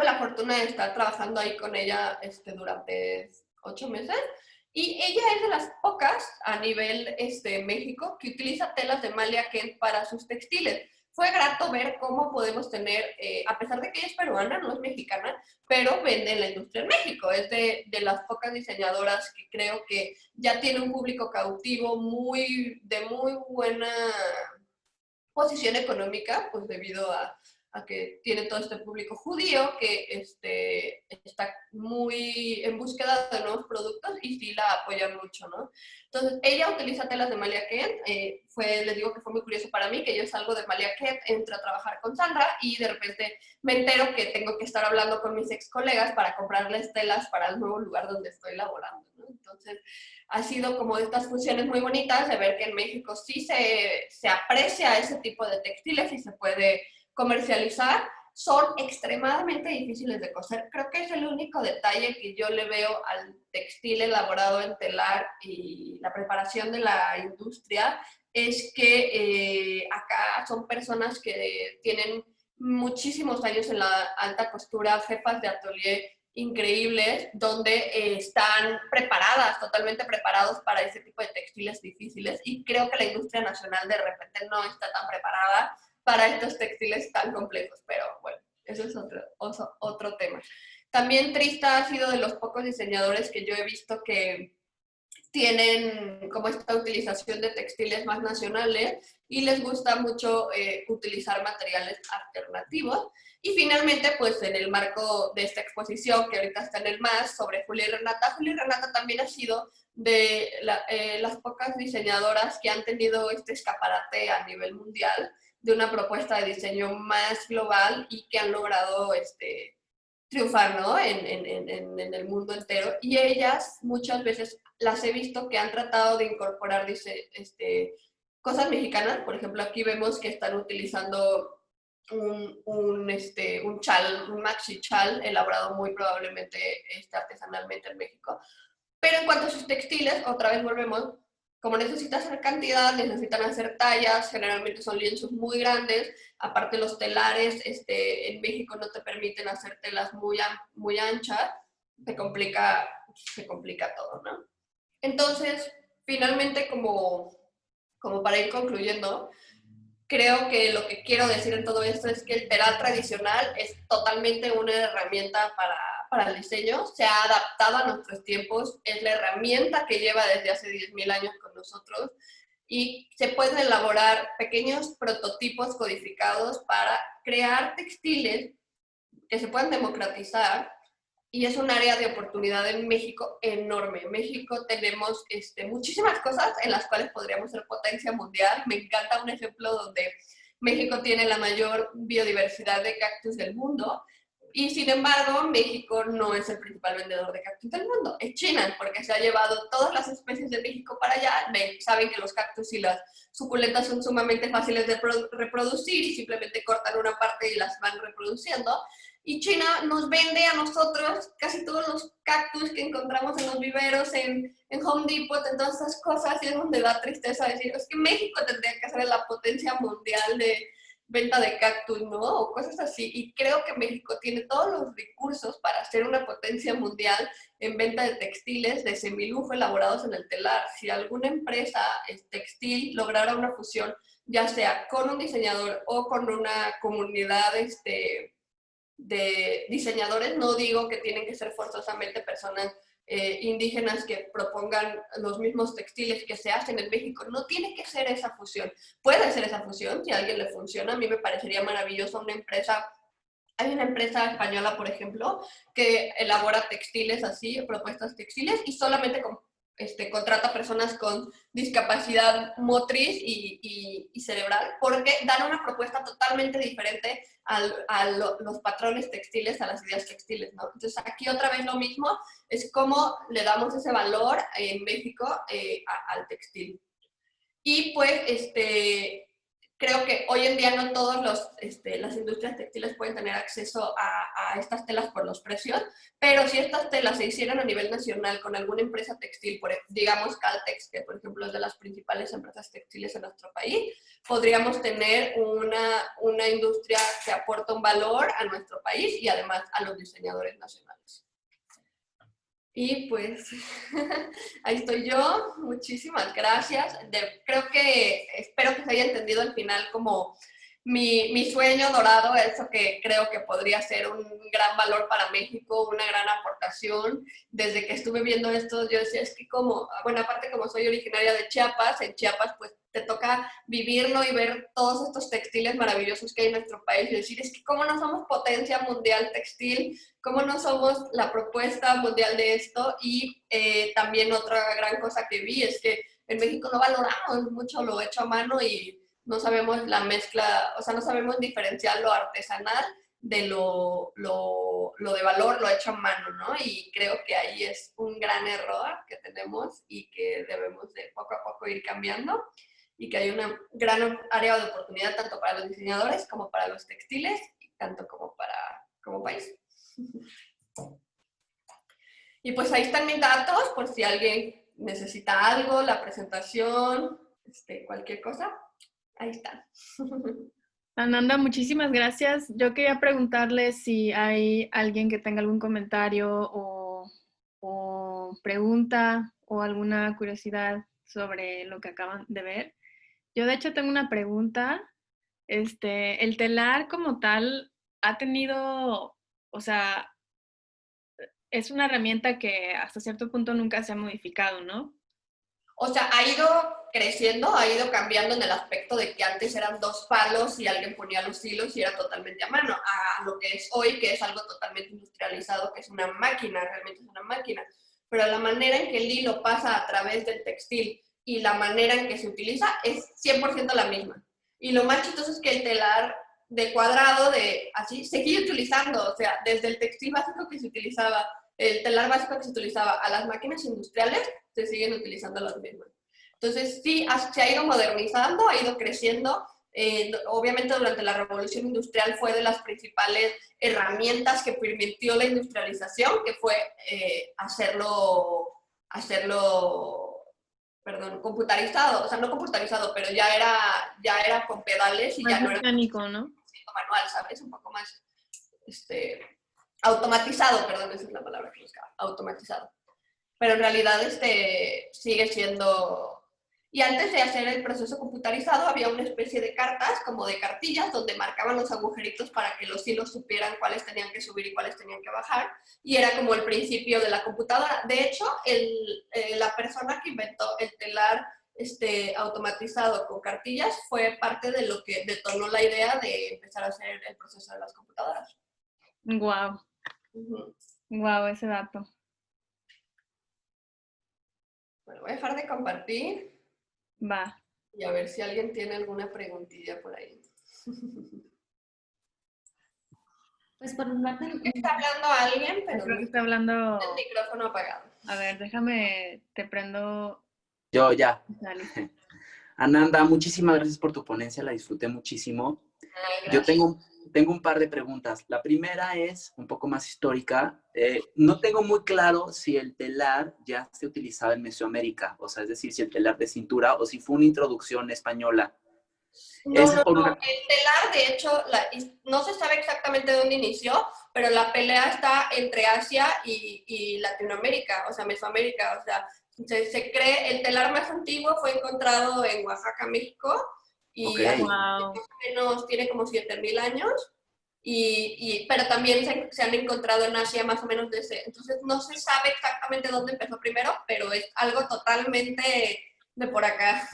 Speaker 1: la fortuna de estar trabajando ahí con ella durante 8 meses y ella es de las pocas a nivel México que utiliza telas de Malia Kent para sus textiles. Fue grato ver cómo podemos tener, a pesar de que ella es peruana, no es mexicana, pero vende en la industria en México. Es de las pocas diseñadoras que creo que ya tiene un público cautivo de muy buena posición económica, pues debido a a que tiene todo este público judío que está muy en búsqueda de nuevos productos y sí la apoyan mucho, ¿no? Entonces, ella utiliza telas de Malia Kent. Les digo que fue muy curioso para mí que yo salgo de Malia Kent, entro a trabajar con Sandra y de repente me entero que tengo que estar hablando con mis ex colegas para comprarles telas para el nuevo lugar donde estoy laborando, ¿no? Entonces, ha sido como estas fusiones muy bonitas de ver que en México sí se aprecia ese tipo de textiles y se puede comercializar. Son extremadamente difíciles de coser. Creo que es el único detalle que yo le veo al textil elaborado en telar y la preparación de la industria, es que acá son personas que tienen muchísimos años en la alta costura, jefas de atelier increíbles, donde están preparadas, totalmente preparados para ese tipo de textiles difíciles, y creo que la industria nacional de repente no está tan preparada para estos textiles tan complejos, pero bueno, eso es otro tema. También Trista ha sido de los pocos diseñadores que yo he visto que tienen como esta utilización de textiles más nacionales y les gusta mucho utilizar materiales alternativos. Y finalmente, pues en el marco de esta exposición que ahorita está en el MAS sobre Julia y Renata también ha sido de las pocas diseñadoras que han tenido este escaparate a nivel mundial de una propuesta de diseño más global y que han logrado triunfar, ¿no? En el mundo entero. Y ellas muchas veces las he visto que han tratado de incorporar cosas mexicanas. Por ejemplo, aquí vemos que están utilizando un chal, un maxi chal, elaborado muy probablemente artesanalmente en México. Pero en cuanto a sus textiles, otra vez volvemos, como necesitan hacer cantidad, necesitan hacer tallas, generalmente son lienzos muy grandes, aparte los telares en México no te permiten hacer telas muy anchas, se complica todo, ¿no? Entonces, finalmente, como para ir concluyendo, creo que lo que quiero decir en todo esto es que el telar tradicional es totalmente una herramienta para el diseño, se ha adaptado a nuestros tiempos, es la herramienta que lleva desde hace 10.000 años con nosotros y se pueden elaborar pequeños prototipos codificados para crear textiles que se puedan democratizar. Y es un área de oportunidad en México enorme. En México tenemos muchísimas cosas en las cuales podríamos ser potencia mundial. Me encanta un ejemplo donde México tiene la mayor biodiversidad de cactus del mundo y sin embargo México no es el principal vendedor de cactus del mundo. Es China, porque se ha llevado todas las especies de México para allá. Saben que los cactus y las suculentas son sumamente fáciles de reproducir y simplemente cortan una parte y las van reproduciendo. Y China nos vende a nosotros casi todos los cactus que encontramos en los viveros, en Home Depot, en todas esas cosas, y es donde da tristeza decir, es que México tendría que ser la potencia mundial de venta de cactus, ¿no? O cosas así. Y creo que México tiene todos los recursos para ser una potencia mundial en venta de textiles de semilujo elaborados en el telar. Si alguna empresa textil lograra una fusión, ya sea con un diseñador o con una comunidad de diseñadores, no digo que tienen que ser forzosamente personas indígenas que propongan los mismos textiles que se hacen en México, no tiene que ser esa fusión, puede ser esa fusión, si a alguien le funciona, a mí me parecería maravilloso una empresa. Hay una empresa española, por ejemplo, que elabora textiles así, propuestas textiles, y solamente contrata personas con discapacidad motriz y cerebral, porque dan una propuesta totalmente diferente a los patrones textiles, a las ideas textiles, ¿no? Entonces, aquí otra vez lo mismo, es cómo le damos ese valor en México al textil. Y pues, creo que hoy en día no todas las industrias textiles pueden tener acceso a estas telas por los precios, pero si estas telas se hicieran a nivel nacional con alguna empresa textil, digamos Caltex, que por ejemplo es de las principales empresas textiles en nuestro país, podríamos tener una industria que aporta un valor a nuestro país y además a los diseñadores nacionales. Y pues ahí estoy yo, muchísimas gracias. Espero que se haya entendido al final como mi sueño dorado, eso que creo que podría ser un gran valor para México, una gran aportación. Desde que estuve viendo esto, yo decía, es que como, bueno, aparte como soy originaria de Chiapas, en Chiapas pues te toca vivirlo y ver todos estos textiles maravillosos que hay en nuestro país y decir, es que cómo no somos potencia mundial textil, cómo no somos la propuesta mundial de esto. Y también otra gran cosa que vi es que en México no valoramos mucho lo hecho a mano y no sabemos la mezcla, o sea, no sabemos diferenciar lo artesanal de lo de valor, lo hecho a mano, ¿no? Y creo que ahí es un gran error que tenemos y que debemos de poco a poco ir cambiando y que hay una gran área de oportunidad tanto para los diseñadores como para los textiles y tanto como país. Y pues ahí están mis datos por si alguien necesita algo, la presentación, cualquier cosa. Ahí está.
Speaker 2: Ananda, muchísimas gracias. Yo quería preguntarle si hay alguien que tenga algún comentario o pregunta o alguna curiosidad sobre lo que acaban de ver. Yo de hecho tengo una pregunta. El telar como tal ha tenido, o sea, es una herramienta que hasta cierto punto nunca se ha modificado, ¿no?
Speaker 1: O sea, ha ido creciendo, ha ido cambiando en el aspecto de que antes eran dos palos y alguien ponía los hilos y era totalmente a mano, a lo que es hoy, que es algo totalmente industrializado, que es una máquina, realmente es una máquina. Pero la manera en que el hilo pasa a través del textil y la manera en que se utiliza es 100% la misma. Y lo más chistoso es que el telar de cuadrado, de así, se sigue utilizando, o sea, desde el textil básico que se utilizaba, el telar básico que se utilizaba a las máquinas industriales, se siguen utilizando las mismas. Entonces, sí, se ha ido modernizando, ha ido creciendo. Obviamente, durante la Revolución Industrial fue de las principales herramientas que permitió la industrialización, que fue hacerlo, perdón, computarizado. O sea, no computarizado, pero ya era con pedales y
Speaker 2: Más
Speaker 1: ya no era
Speaker 2: mecánico, ¿no?
Speaker 1: manual, ¿sabes? Un poco más automatizado, perdón, esa es la palabra que buscaba, automatizado. Pero en realidad sigue siendo... Y antes de hacer el proceso computarizado había una especie de cartas, como de cartillas, donde marcaban los agujeritos para que los hilos supieran cuáles tenían que subir y cuáles tenían que bajar, y era como el principio de la computadora. De hecho, la persona que inventó el telar automatizado con cartillas fue parte de lo que detonó la idea de empezar a hacer el proceso de las computadoras.
Speaker 2: Wow. Wow, ese dato.
Speaker 1: Bueno, voy a dejar de compartir.
Speaker 2: Va.
Speaker 1: Y a ver si alguien tiene alguna preguntilla por ahí.
Speaker 4: Pues por mi parte...
Speaker 1: Está hablando alguien, pero
Speaker 2: Creo que está hablando...
Speaker 1: el micrófono apagado.
Speaker 2: A ver, déjame, te prendo...
Speaker 5: Yo ya.
Speaker 2: Dale.
Speaker 5: Ananda, muchísimas gracias por tu ponencia, la disfruté muchísimo.
Speaker 1: Ay,
Speaker 5: Yo tengo un par de preguntas. La primera es un poco más histórica. No tengo muy claro si el telar ya se utilizaba en Mesoamérica, o sea, es decir, si el telar de cintura o si fue una introducción española.
Speaker 1: No, el telar, de hecho, no se sabe exactamente dónde inició, pero la pelea está entre Asia y Latinoamérica, o sea, Mesoamérica, o sea, se cree, el telar más antiguo fue encontrado en Oaxaca, México, y
Speaker 5: Okay.
Speaker 2: Wow.
Speaker 1: más o menos tiene como 7,000 años, pero también se han encontrado en Asia más o menos entonces no se sabe exactamente dónde empezó primero, pero es algo totalmente de por acá.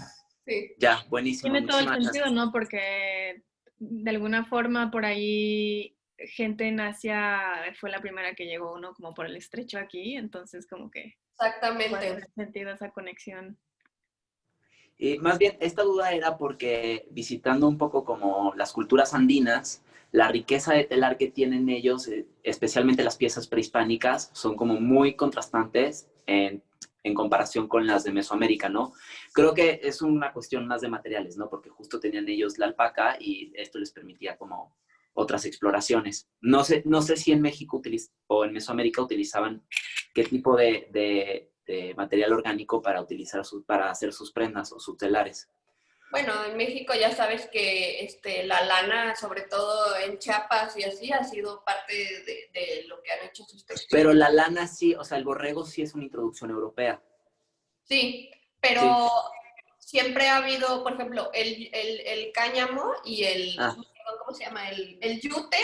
Speaker 1: Sí.
Speaker 5: Ya, buenísimo.
Speaker 2: Tiene todo el
Speaker 5: Muchísimas
Speaker 2: sentido,
Speaker 5: gracias.
Speaker 2: ¿no? Porque de alguna forma por ahí gente en Asia fue la primera que llegó, ¿no? Como por el estrecho aquí, entonces como que
Speaker 1: Exactamente.
Speaker 2: puede tener sentido esa conexión.
Speaker 5: Más bien, esta duda era porque visitando un poco como las culturas andinas, la riqueza de telar que tienen ellos, especialmente las piezas prehispánicas, son como muy contrastantes en comparación con las de Mesoamérica, ¿no? Creo que es una cuestión más de materiales, ¿no? Porque justo tenían ellos la alpaca y esto les permitía como otras exploraciones. No sé si en México o en Mesoamérica utilizaban qué tipo de material orgánico para hacer sus prendas o sus telares.
Speaker 1: Bueno, en México ya sabes que la lana, sobre todo en Chiapas y así, ha sido parte de lo que han hecho sus textiles.
Speaker 5: Pero la lana sí, o sea, el borrego sí es una introducción europea.
Speaker 1: Sí, pero siempre ha habido, por ejemplo, el cáñamo y ¿cómo se llama? El yute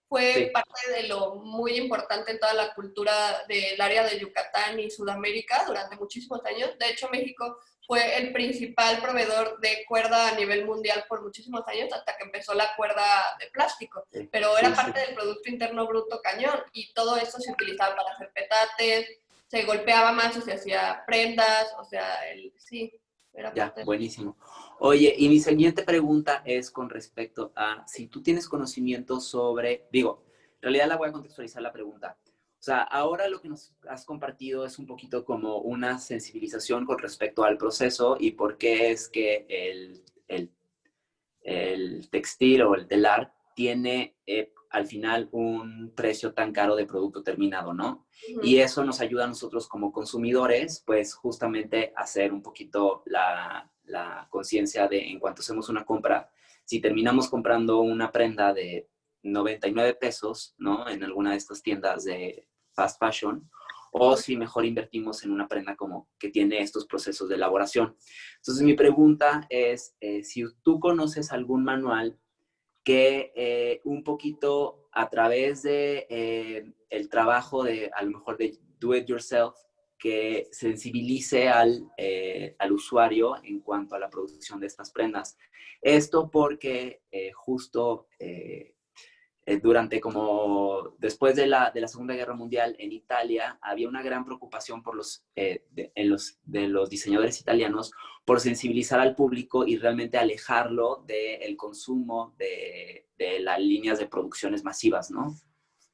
Speaker 1: fue
Speaker 5: Sí.
Speaker 1: parte de lo muy importante en toda la cultura del área de Yucatán y Sudamérica durante muchísimos años. De hecho, México fue el principal proveedor de cuerda a nivel mundial por muchísimos años, hasta que empezó la cuerda de plástico.
Speaker 5: Sí,
Speaker 1: Pero
Speaker 5: sí,
Speaker 1: era
Speaker 5: sí.
Speaker 1: parte del Producto Interno Bruto cañón, y todo eso se utilizaba para hacer petates, se golpeaba más o se hacía prendas, o sea, sí, era
Speaker 5: Ya,
Speaker 1: parte de...
Speaker 5: buenísimo. Oye, y mi siguiente pregunta es con respecto a si tú tienes conocimiento sobre, digo, en realidad la voy a contextualizar la pregunta. O sea, ahora lo que nos has compartido es un poquito como una sensibilización con respecto al proceso y por qué es que el textil o el telar tiene al final un precio tan caro de producto terminado, ¿no? Y eso nos ayuda a nosotros como consumidores, pues justamente a hacer un poquito la conciencia de en cuanto hacemos una compra, si terminamos comprando una prenda de 99 pesos, ¿no? En alguna de estas tiendas de fast fashion, o si mejor invertimos en una prenda como que tiene estos procesos de elaboración. Entonces mi pregunta es si tú conoces algún manual que un poquito a través de el trabajo de a lo mejor de do it yourself, que sensibilice al usuario en cuanto a la producción de estas prendas. Esto porque justo durante como después de la Segunda Guerra Mundial en Italia había una gran preocupación por de los diseñadores italianos por sensibilizar al público y realmente alejarlo del consumo de las líneas de producciones masivas, ¿no?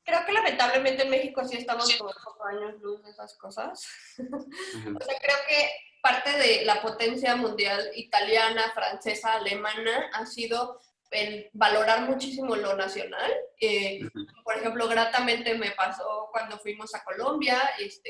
Speaker 1: Creo que lamentablemente en México sí estamos como pocos años luz de esas cosas. O sea, creo que parte de la potencia mundial italiana, francesa, alemana ha sido el valorar muchísimo lo nacional. Por ejemplo, gratamente me pasó cuando fuimos a Colombia,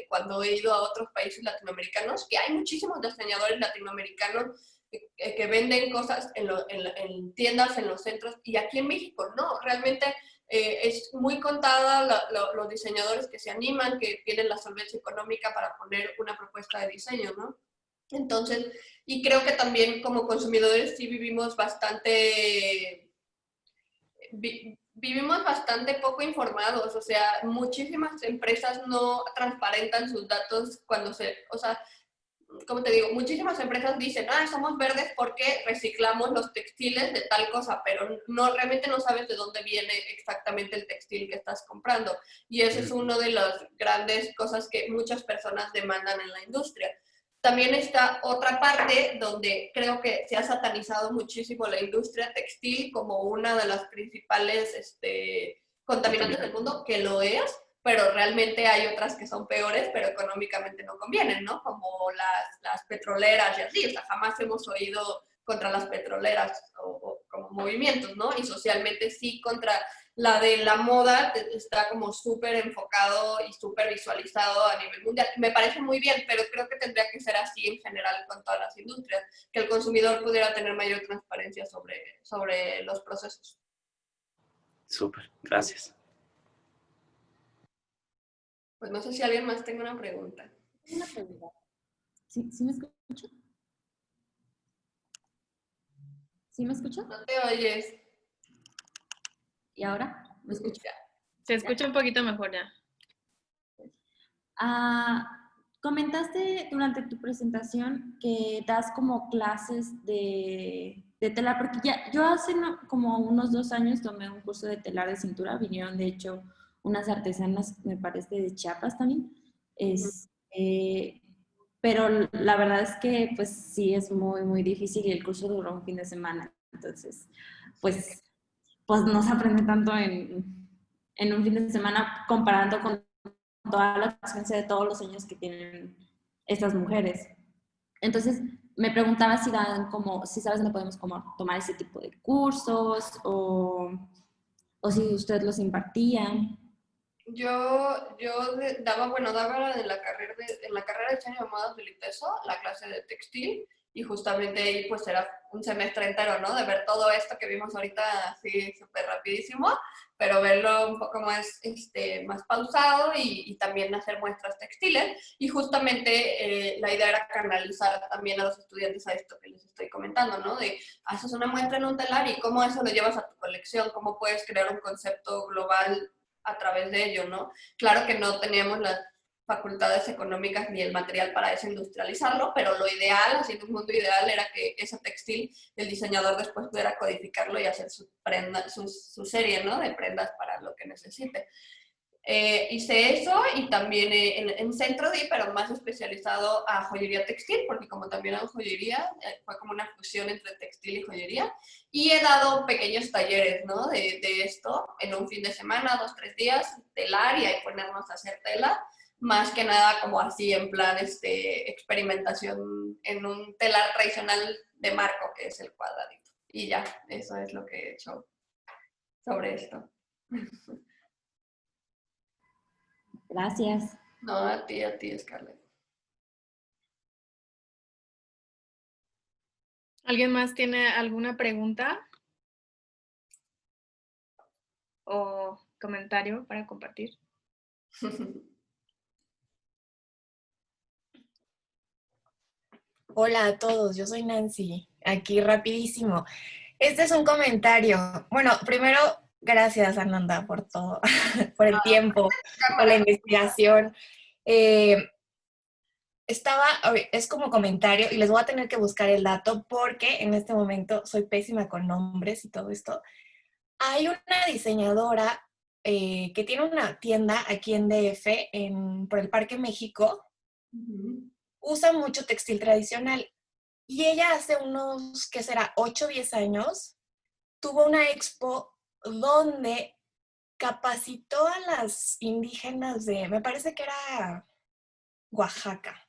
Speaker 1: cuando he ido a otros países latinoamericanos, que hay muchísimos diseñadores latinoamericanos que venden cosas en tiendas, en los centros, y aquí en México no, realmente es muy contada los diseñadores que se animan, que tienen la solvencia económica para poner una propuesta de diseño, ¿no? Entonces, y creo que también como consumidores sí vivimos bastante poco informados, o sea, muchísimas empresas no transparentan sus datos o sea, como te digo, muchísimas empresas dicen, somos verdes porque reciclamos los textiles de tal cosa, pero realmente no sabes de dónde viene exactamente el textil que estás comprando. Y ese es uno de las grandes cosas que muchas personas demandan en la industria. También está otra parte donde creo que se ha satanizado muchísimo la industria textil como una de las principales contaminantes del mundo, que lo es, pero realmente hay otras que son peores, pero económicamente no convienen, ¿no? Como las petroleras y así, o sea, jamás hemos oído contra las petroleras o como movimientos, ¿no? Y socialmente sí contra la de la moda está como súper enfocado y súper visualizado a nivel mundial. Me parece muy bien, pero creo que tendría que ser así en general con todas las industrias, que el consumidor pudiera tener mayor transparencia sobre los procesos.
Speaker 5: Súper, gracias.
Speaker 1: Pues no sé si alguien más tenga una pregunta.
Speaker 4: Una pregunta. ¿Sí me escucha? ¿Sí me escucha?
Speaker 1: No te oyes.
Speaker 4: ¿Y ahora? ¿Me escucha?
Speaker 2: Se escucha un poquito mejor ya.
Speaker 4: Comentaste durante tu presentación que das como clases de telar, porque yo hace como unos 2 años tomé un curso de telar de cintura, vinieron de hecho unas artesanas, me parece, de Chiapas también, pero la verdad es que pues sí es muy, muy difícil y el curso duró un fin de semana, entonces pues no se aprende tanto en un fin de semana comparando con toda la experiencia de todos los años que tienen estas mujeres. Entonces, me preguntaba si sabes dónde podemos como tomar ese tipo de cursos o si ustedes los impartían.
Speaker 1: Yo daba en la carrera de diseño de modas del ITESO, la clase de textil, y justamente ahí pues era un semestre entero, ¿no? De ver todo esto que vimos ahorita así súper rapidísimo, pero verlo un poco más, más pausado y también hacer muestras textiles. Y justamente la idea era canalizar también a los estudiantes a esto que les estoy comentando, ¿no? De haces una muestra en un telar y cómo eso lo llevas a tu colección, cómo puedes crear un concepto global a través de ello, ¿no? Claro que no teníamos las facultades económicas ni el material para desindustrializarlo, pero lo ideal, así en un mundo ideal, era que ese textil, el diseñador después pudiera codificarlo y hacer su, prenda, su serie, ¿no? De prendas para lo que necesite. Hice eso y también en centro di, pero más especializado a joyería textil, porque como también hago joyería, fue como una fusión entre textil y joyería. Y he dado pequeños talleres, ¿no? De esto, en un fin de semana, 2, 3 días, telar y ahí ponernos a hacer tela. Más que nada como así en plan experimentación en un telar tradicional de marco, que es el cuadradito. Y ya, eso es lo que he hecho sobre esto.
Speaker 4: Gracias.
Speaker 1: No, a ti, Scarlett.
Speaker 2: ¿Alguien más tiene alguna pregunta o comentario para compartir?
Speaker 6: Hola a todos, yo soy Nancy, aquí rapidísimo. Este es un comentario. Bueno, primero, gracias Ananda por todo, por el tiempo, por la investigación. Es como comentario y les voy a tener que buscar el dato porque en este momento soy pésima con nombres y todo esto. Hay una diseñadora que tiene una tienda aquí en DF, por el Parque México. Usa mucho textil tradicional. Y ella hace unos, ¿qué será? 8 o 10 años, tuvo una expo donde capacitó a las indígenas me parece que era Oaxaca,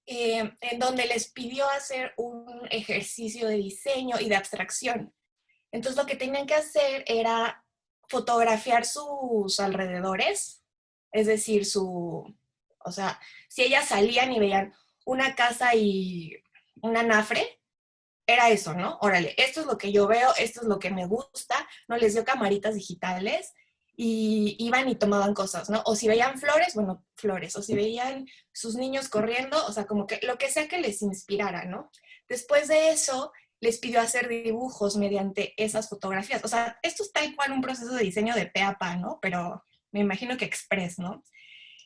Speaker 6: en donde les pidió hacer un ejercicio de diseño y de abstracción. Entonces lo que tenían que hacer era fotografiar sus alrededores, es decir, o sea, si ellas salían y veían una casa y un anafre, era eso, ¿no? Órale, esto es lo que yo veo, esto es lo que me gusta, ¿no? Les dio camaritas digitales y iban y tomaban cosas, ¿no? O si veían flores, bueno, flores, o si veían sus niños corriendo, o sea, como que lo que sea que les inspirara, ¿no? Después de eso, les pidió hacer dibujos mediante esas fotografías. O sea, esto es tal cual un proceso de diseño de pe a pa, ¿no? Pero me imagino que express, ¿no?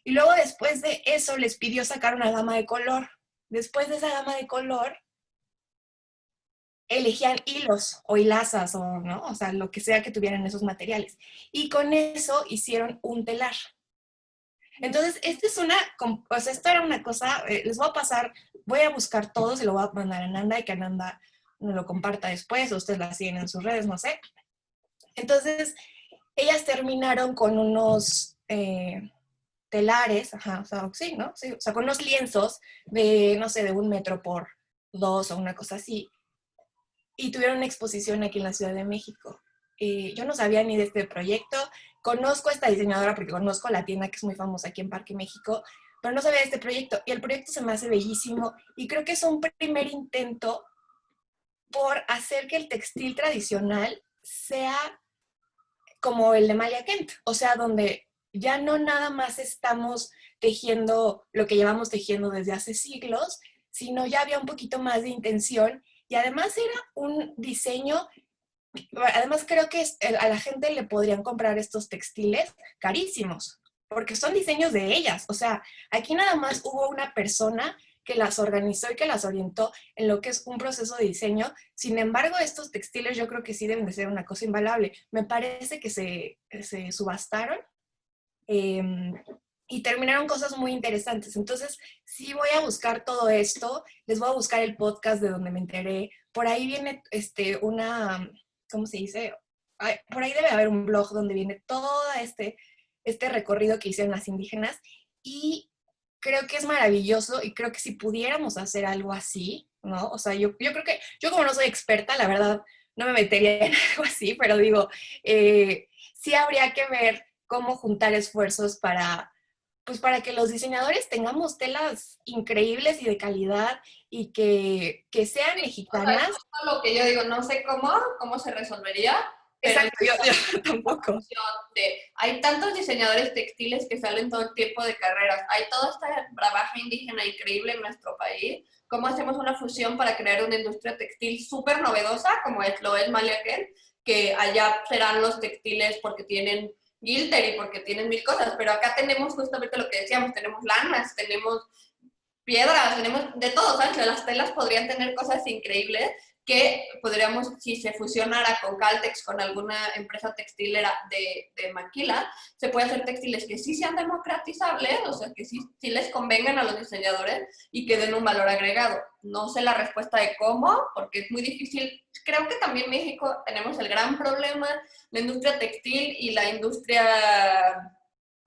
Speaker 6: Y luego después de eso les pidió sacar una gama de color. Después de esa gama de color, elegían hilos o hilazas o, ¿no? O sea, lo que sea que tuvieran esos materiales. Y con eso hicieron un telar. Entonces, esto era una cosa, les voy a pasar, voy a buscar todo, se lo voy a mandar a Nanda y que Nanda nos lo comparta después, o ustedes la siguen en sus redes, no sé. Entonces, ellas terminaron con unos telares, ajá, o sea, sí, ¿no? Sí, o sea, con unos lienzos de, no sé, de 1 metro por 2 o una cosa así, y tuvieron una exposición aquí en la Ciudad de México. Yo no sabía ni de este proyecto, conozco a esta diseñadora porque conozco la tienda que es muy famosa aquí en Parque México, pero no sabía de este proyecto, y el proyecto se me hace bellísimo, y creo que es un primer intento por hacer que el textil tradicional sea como el de Malia Kent, o sea, donde ya no nada más estamos tejiendo lo que llevamos tejiendo desde hace siglos, sino ya había un poquito más de intención y además era un diseño, además creo que a la gente le podrían comprar estos textiles carísimos, porque son diseños de ellas, o sea, aquí nada más hubo una persona que las organizó y que las orientó en lo que es un proceso de diseño. Sin embargo, estos textiles yo creo que sí deben de ser una cosa invaluable. Me parece que se subastaron y terminaron cosas muy interesantes. Entonces, sí voy a buscar todo esto, les voy a buscar el podcast de donde me enteré. Por ahí viene ¿cómo se dice? Por ahí debe haber un blog donde viene todo este recorrido que hicieron las indígenas y creo que es maravilloso y creo que si pudiéramos hacer algo así, ¿no? O sea, yo creo que, yo como no soy experta, la verdad, no me metería en algo así, pero digo, sí habría que ver cómo juntar esfuerzos para pues para que los diseñadores tengamos telas increíbles y de calidad y que sean
Speaker 1: O sea,
Speaker 6: mexicanas.
Speaker 1: es justo lo que yo digo, no sé cómo se resolvería, pero
Speaker 6: Exacto, yo tampoco.
Speaker 1: hay tantos diseñadores textiles que salen todo el tiempo de carreras, hay toda esta bravaja indígena increíble en nuestro país. ¿Cómo hacemos una fusión para crear una industria textil súper novedosa, como lo es Maliaquén, que allá serán los textiles porque tienen Gilter y porque tienen mil cosas, pero acá tenemos justamente lo que decíamos, tenemos lanas, tenemos piedras, tenemos de todo, ¿sabes? Las telas podrían tener cosas increíbles que podríamos, si se fusionara con Caltex, con alguna empresa textilera de Maquila, se puede hacer textiles que sí sean democratizables, o sea, que sí les convengan a los diseñadores y que den un valor agregado. No sé la respuesta de cómo, porque es muy difícil. Creo que también en México tenemos el gran problema, la industria textil y la industria,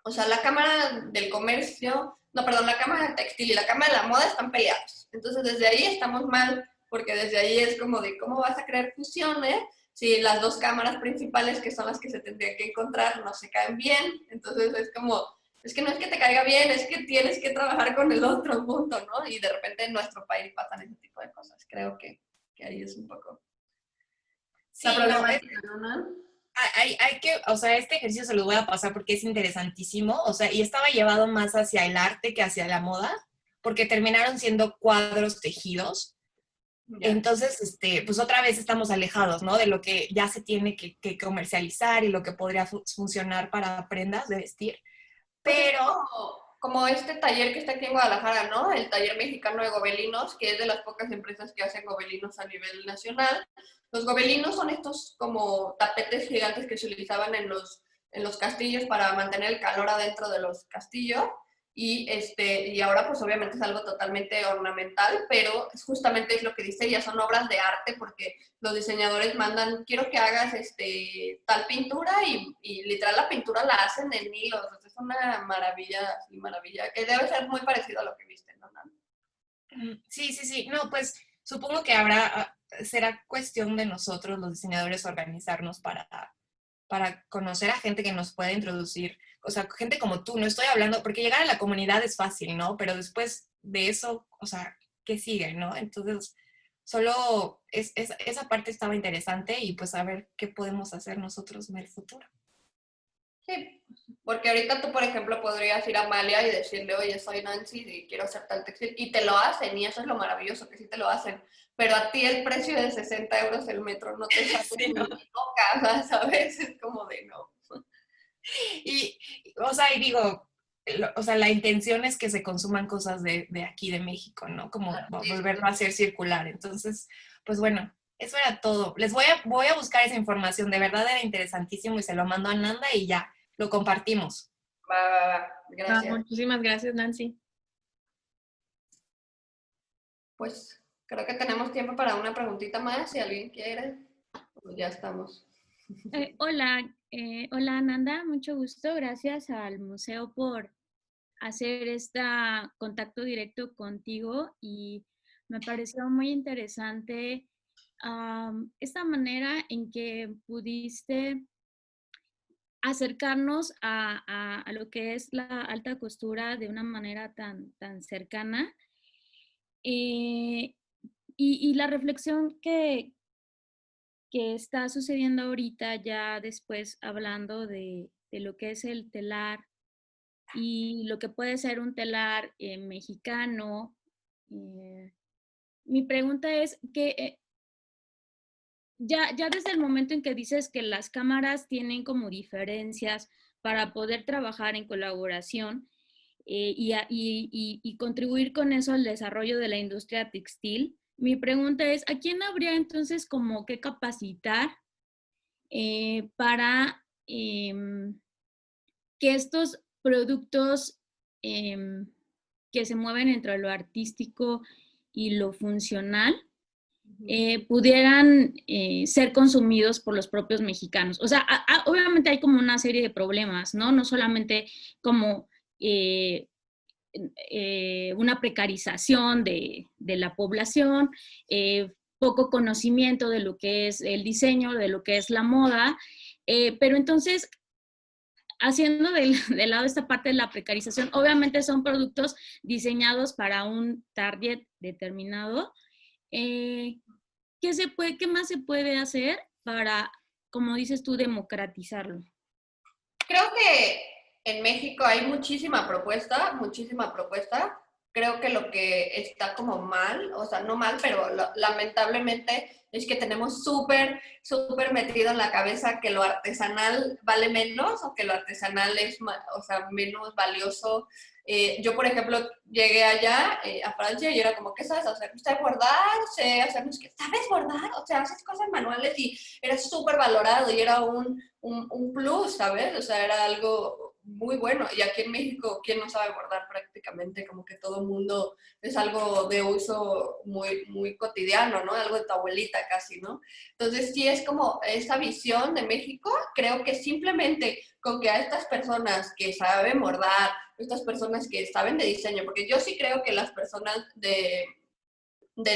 Speaker 1: o sea, la Cámara del Comercio, no, perdón, la Cámara Textil y la Cámara de la Moda están peleados. Entonces, desde ahí estamos mal, porque desde ahí es como de cómo vas a crear fusiones si las dos cámaras principales, que son las que se tendrían que encontrar, no se caen bien. Entonces, es como, es que no es que te caiga bien, es que tienes que trabajar con el otro punto, ¿no? Y de repente en nuestro país pasan ese tipo de cosas. Creo que ahí es un poco
Speaker 6: Sí,
Speaker 1: la
Speaker 6: no,
Speaker 1: problemática, ¿no?
Speaker 6: hay que, o sea, este ejercicio se lo voy a pasar porque es interesantísimo, o sea, y estaba llevado más hacia el arte que hacia la moda, porque terminaron siendo cuadros tejidos.
Speaker 1: Ya.
Speaker 6: Entonces, pues otra vez estamos alejados, ¿no? De lo que ya se tiene que comercializar y lo que podría funcionar para prendas de vestir. Pero,
Speaker 1: Como este taller que está aquí en Guadalajara, ¿no? El taller mexicano de gobelinos, que es de las pocas empresas que hacen gobelinos a nivel nacional. Los gobelinos son estos como tapetes gigantes que se utilizaban en los castillos para mantener el calor adentro de los castillos. Y ahora pues obviamente es algo totalmente ornamental, pero justamente es lo que dice, ya son obras de arte porque los diseñadores mandan, quiero que hagas tal pintura y literal la pintura la hacen en hilos. O sea, es una maravilla, sí, maravilla, que debe ser muy parecido a lo que viste, ¿no?
Speaker 6: sí, no, pues supongo que será cuestión de nosotros los diseñadores organizarnos para conocer a gente que nos pueda introducir, o sea, gente como tú, no estoy hablando, porque llegar a la comunidad es fácil, ¿no? Pero después de eso, o sea, ¿qué sigue, no? Entonces, solo esa parte estaba interesante y pues a ver qué podemos hacer nosotros en el futuro.
Speaker 1: Sí, porque ahorita tú, por ejemplo, podrías ir a Amalia y decirle, oye, soy Nancy y quiero hacer tal textil, y te lo hacen, y eso es lo maravilloso, que sí te lo hacen, pero a ti el precio de 60 euros el metro no te sale
Speaker 6: Sí,
Speaker 1: ni
Speaker 6: ¿no?
Speaker 1: loca, ¿sabes? Es como de no.
Speaker 6: O sea, y digo, o sea, la intención es que se consuman cosas de aquí, de México, ¿no? Como volverlo a hacer circular. Entonces, pues bueno, eso era todo. Voy a buscar esa información, de verdad era interesantísimo y se lo mando a Nanda y ya, lo compartimos.
Speaker 1: Va, gracias.
Speaker 2: Muchísimas gracias, Nancy.
Speaker 1: Pues creo que tenemos tiempo para una preguntita más, si alguien quiere, pues ya estamos.
Speaker 7: Hola Nanda, mucho gusto. Gracias al museo por hacer este contacto directo contigo y me pareció muy interesante esta manera en que pudiste acercarnos a lo que es la alta costura de una manera tan cercana. Y la reflexión que está sucediendo ahorita, ya después hablando de lo que es el telar y lo que puede ser un telar mexicano. Mi pregunta es que ya desde el momento en que dices que las cámaras tienen como diferencias para poder trabajar en colaboración y contribuir con eso al desarrollo de la industria textil, mi pregunta es, ¿a quién habría entonces como que capacitar para que estos productos que se mueven entre lo artístico y lo funcional pudieran ser consumidos por los propios mexicanos? O sea, obviamente hay como una serie de problemas, ¿no? No solamente como una precarización de la población, poco conocimiento de lo que es el diseño, de lo que es la moda, pero entonces, haciendo del lado esta parte de la precarización, obviamente son productos diseñados para un target determinado. ¿Qué más se puede hacer para, como dices tú, democratizarlo?
Speaker 1: Creo que en México hay muchísima propuesta, muchísima propuesta. Creo que lo que está como mal, o sea, no mal, pero lamentablemente es que tenemos súper, súper metido en la cabeza que lo artesanal vale menos o que lo artesanal es, o sea, menos valioso. Yo, por ejemplo, llegué allá a Francia y era como, ¿qué sabes hacer? ¿Sé bordar? ¿Sé hacer? ¿Sabes bordar? O sea, haces cosas manuales y era súper valorado y era un plus, ¿sabes? O sea, era algo muy bueno. Y aquí en México, ¿quién no sabe bordar prácticamente? Como que todo el mundo es algo de uso muy, muy cotidiano, ¿no? Algo de tu abuelita casi, ¿no? Entonces, sí es como esa visión de México, creo que simplemente con que a estas personas que saben bordar, estas personas que saben de diseño, porque yo sí creo que las personas de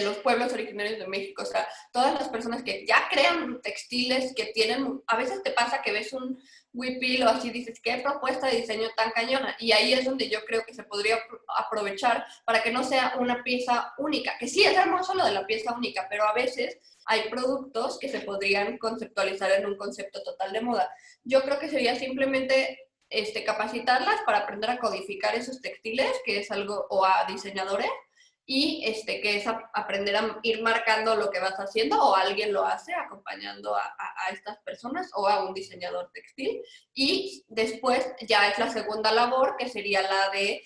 Speaker 1: los pueblos originarios de México, o sea, todas las personas que ya crean textiles, que tienen, a veces te pasa que ves un huipil o así, dices, qué propuesta de diseño tan cañona, y ahí es donde yo creo que se podría aprovechar para que no sea una pieza única, que sí es hermoso lo de la pieza única, pero a veces hay productos que se podrían conceptualizar en un concepto total de moda. Yo creo que sería simplemente capacitarlas para aprender a codificar esos textiles, que es algo, o a diseñadores, y que es aprender a ir marcando lo que vas haciendo o alguien lo hace acompañando a estas personas o a un diseñador textil. Y después ya es la segunda labor, que sería la de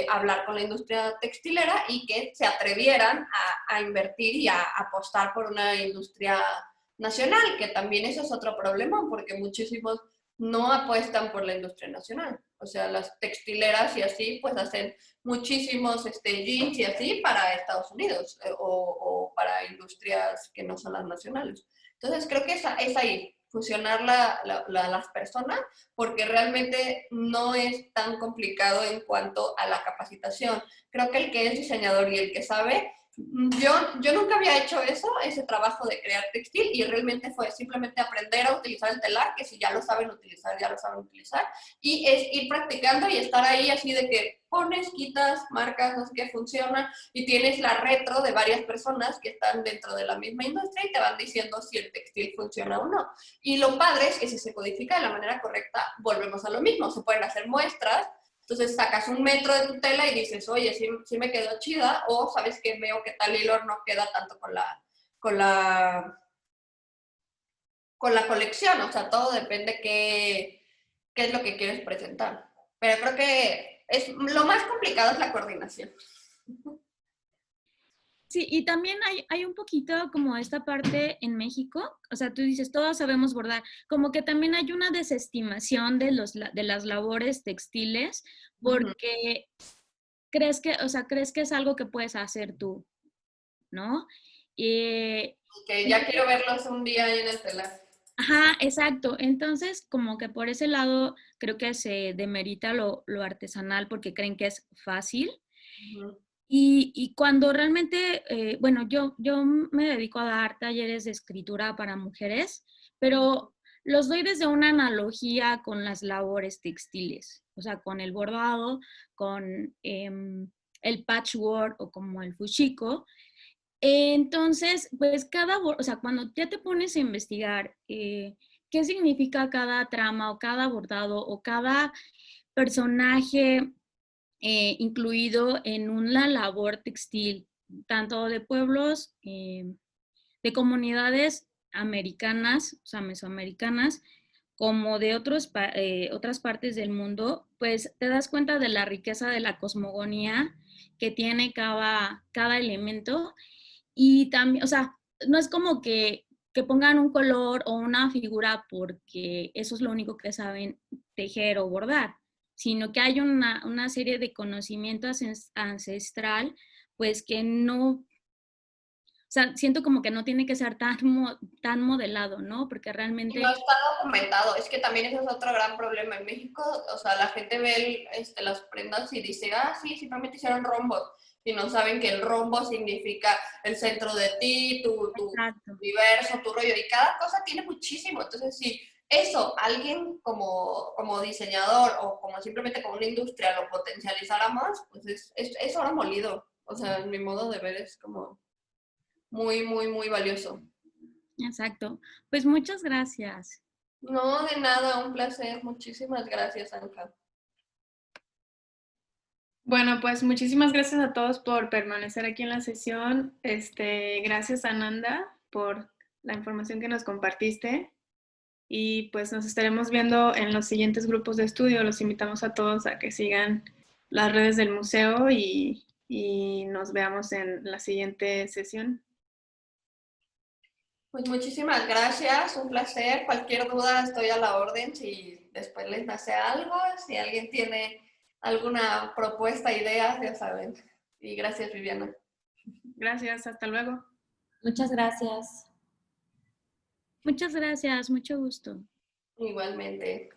Speaker 1: hablar con la industria textilera y que se atrevieran a invertir y a apostar por una industria nacional, que también eso es otro problema porque muchísimos no apuestan por la industria nacional. O sea, las textileras y así, pues hacen muchísimos jeans y así para Estados Unidos o para industrias que no son las nacionales. Entonces, creo que es ahí, fusionar las personas, porque realmente no es tan complicado en cuanto a la capacitación. Creo que el que es diseñador y el que sabe, yo nunca había hecho ese trabajo de crear textil y realmente fue simplemente aprender a utilizar el telar, que si ya lo saben utilizar, ya lo saben utilizar, y es ir practicando y estar ahí así de que pones, quitas, marcas, no sé qué funciona, y tienes la retro de varias personas que están dentro de la misma industria y te van diciendo si el textil funciona o no. Y lo padre es que si se codifica de la manera correcta, volvemos a lo mismo, se pueden hacer muestras. Entonces sacas 1 metro de tu tela y dices, oye, sí me quedó chida, o sabes que veo que tal hilo no queda tanto con la colección, o sea, todo depende qué es lo que quieres presentar. Pero creo que lo más complicado es la coordinación.
Speaker 7: Sí, y también hay un poquito como esta parte en México, o sea, tú dices, todos sabemos bordar, como que también hay una desestimación de las labores textiles, porque crees que es algo que puedes hacer tú, ¿no?
Speaker 1: Que ya quiero verlos un día ahí en el telar.
Speaker 7: Ajá, exacto. Entonces, como que por ese lado creo que se demerita lo artesanal porque creen que es fácil. Y cuando realmente, bueno, yo me dedico a dar talleres de escritura para mujeres, pero los doy desde una analogía con las labores textiles, o sea, con el bordado, con el patchwork o como el fushiko. Entonces, pues o sea, cuando ya te pones a investigar qué significa cada trama o cada bordado o cada personaje incluido en una labor textil, tanto de pueblos, de comunidades americanas, o sea, mesoamericanas, como de otras partes del mundo, pues te das cuenta de la riqueza de la cosmogonía que tiene cada elemento. Y también, o sea, no es como que pongan un color o una figura porque eso es lo único que saben tejer o bordar, sino que hay una serie de conocimiento ancestral, pues que no, o sea, siento como que no tiene que ser tan modelado, ¿no? Porque realmente...
Speaker 1: Y no está documentado, es que también ese es otro gran problema en México, o sea, la gente ve las prendas y dice, sí, simplemente hicieron rombos, y no saben que el rombo significa el centro de ti, tu universo, tu rollo, y cada cosa tiene muchísimo. Entonces, eso, alguien como diseñador o como simplemente como una industria lo potencializara más, pues es oro molido. O sea, mi modo de ver es como muy, muy, muy valioso.
Speaker 7: Exacto. Pues muchas gracias.
Speaker 1: No, de nada, un placer. Muchísimas gracias, Anja.
Speaker 2: Bueno, pues muchísimas gracias a todos por permanecer aquí en la sesión. Gracias, Ananda, por la información que nos compartiste. Y pues nos estaremos viendo en los siguientes grupos de estudio. Los invitamos a todos a que sigan las redes del museo y nos veamos en la siguiente sesión.
Speaker 1: Pues muchísimas gracias, un placer. Cualquier duda estoy a la orden si después les nace algo, si alguien tiene alguna propuesta, idea, ya saben. Y gracias, Viviana.
Speaker 2: Gracias, hasta luego.
Speaker 4: Muchas gracias.
Speaker 7: Muchas gracias, mucho gusto.
Speaker 1: Igualmente.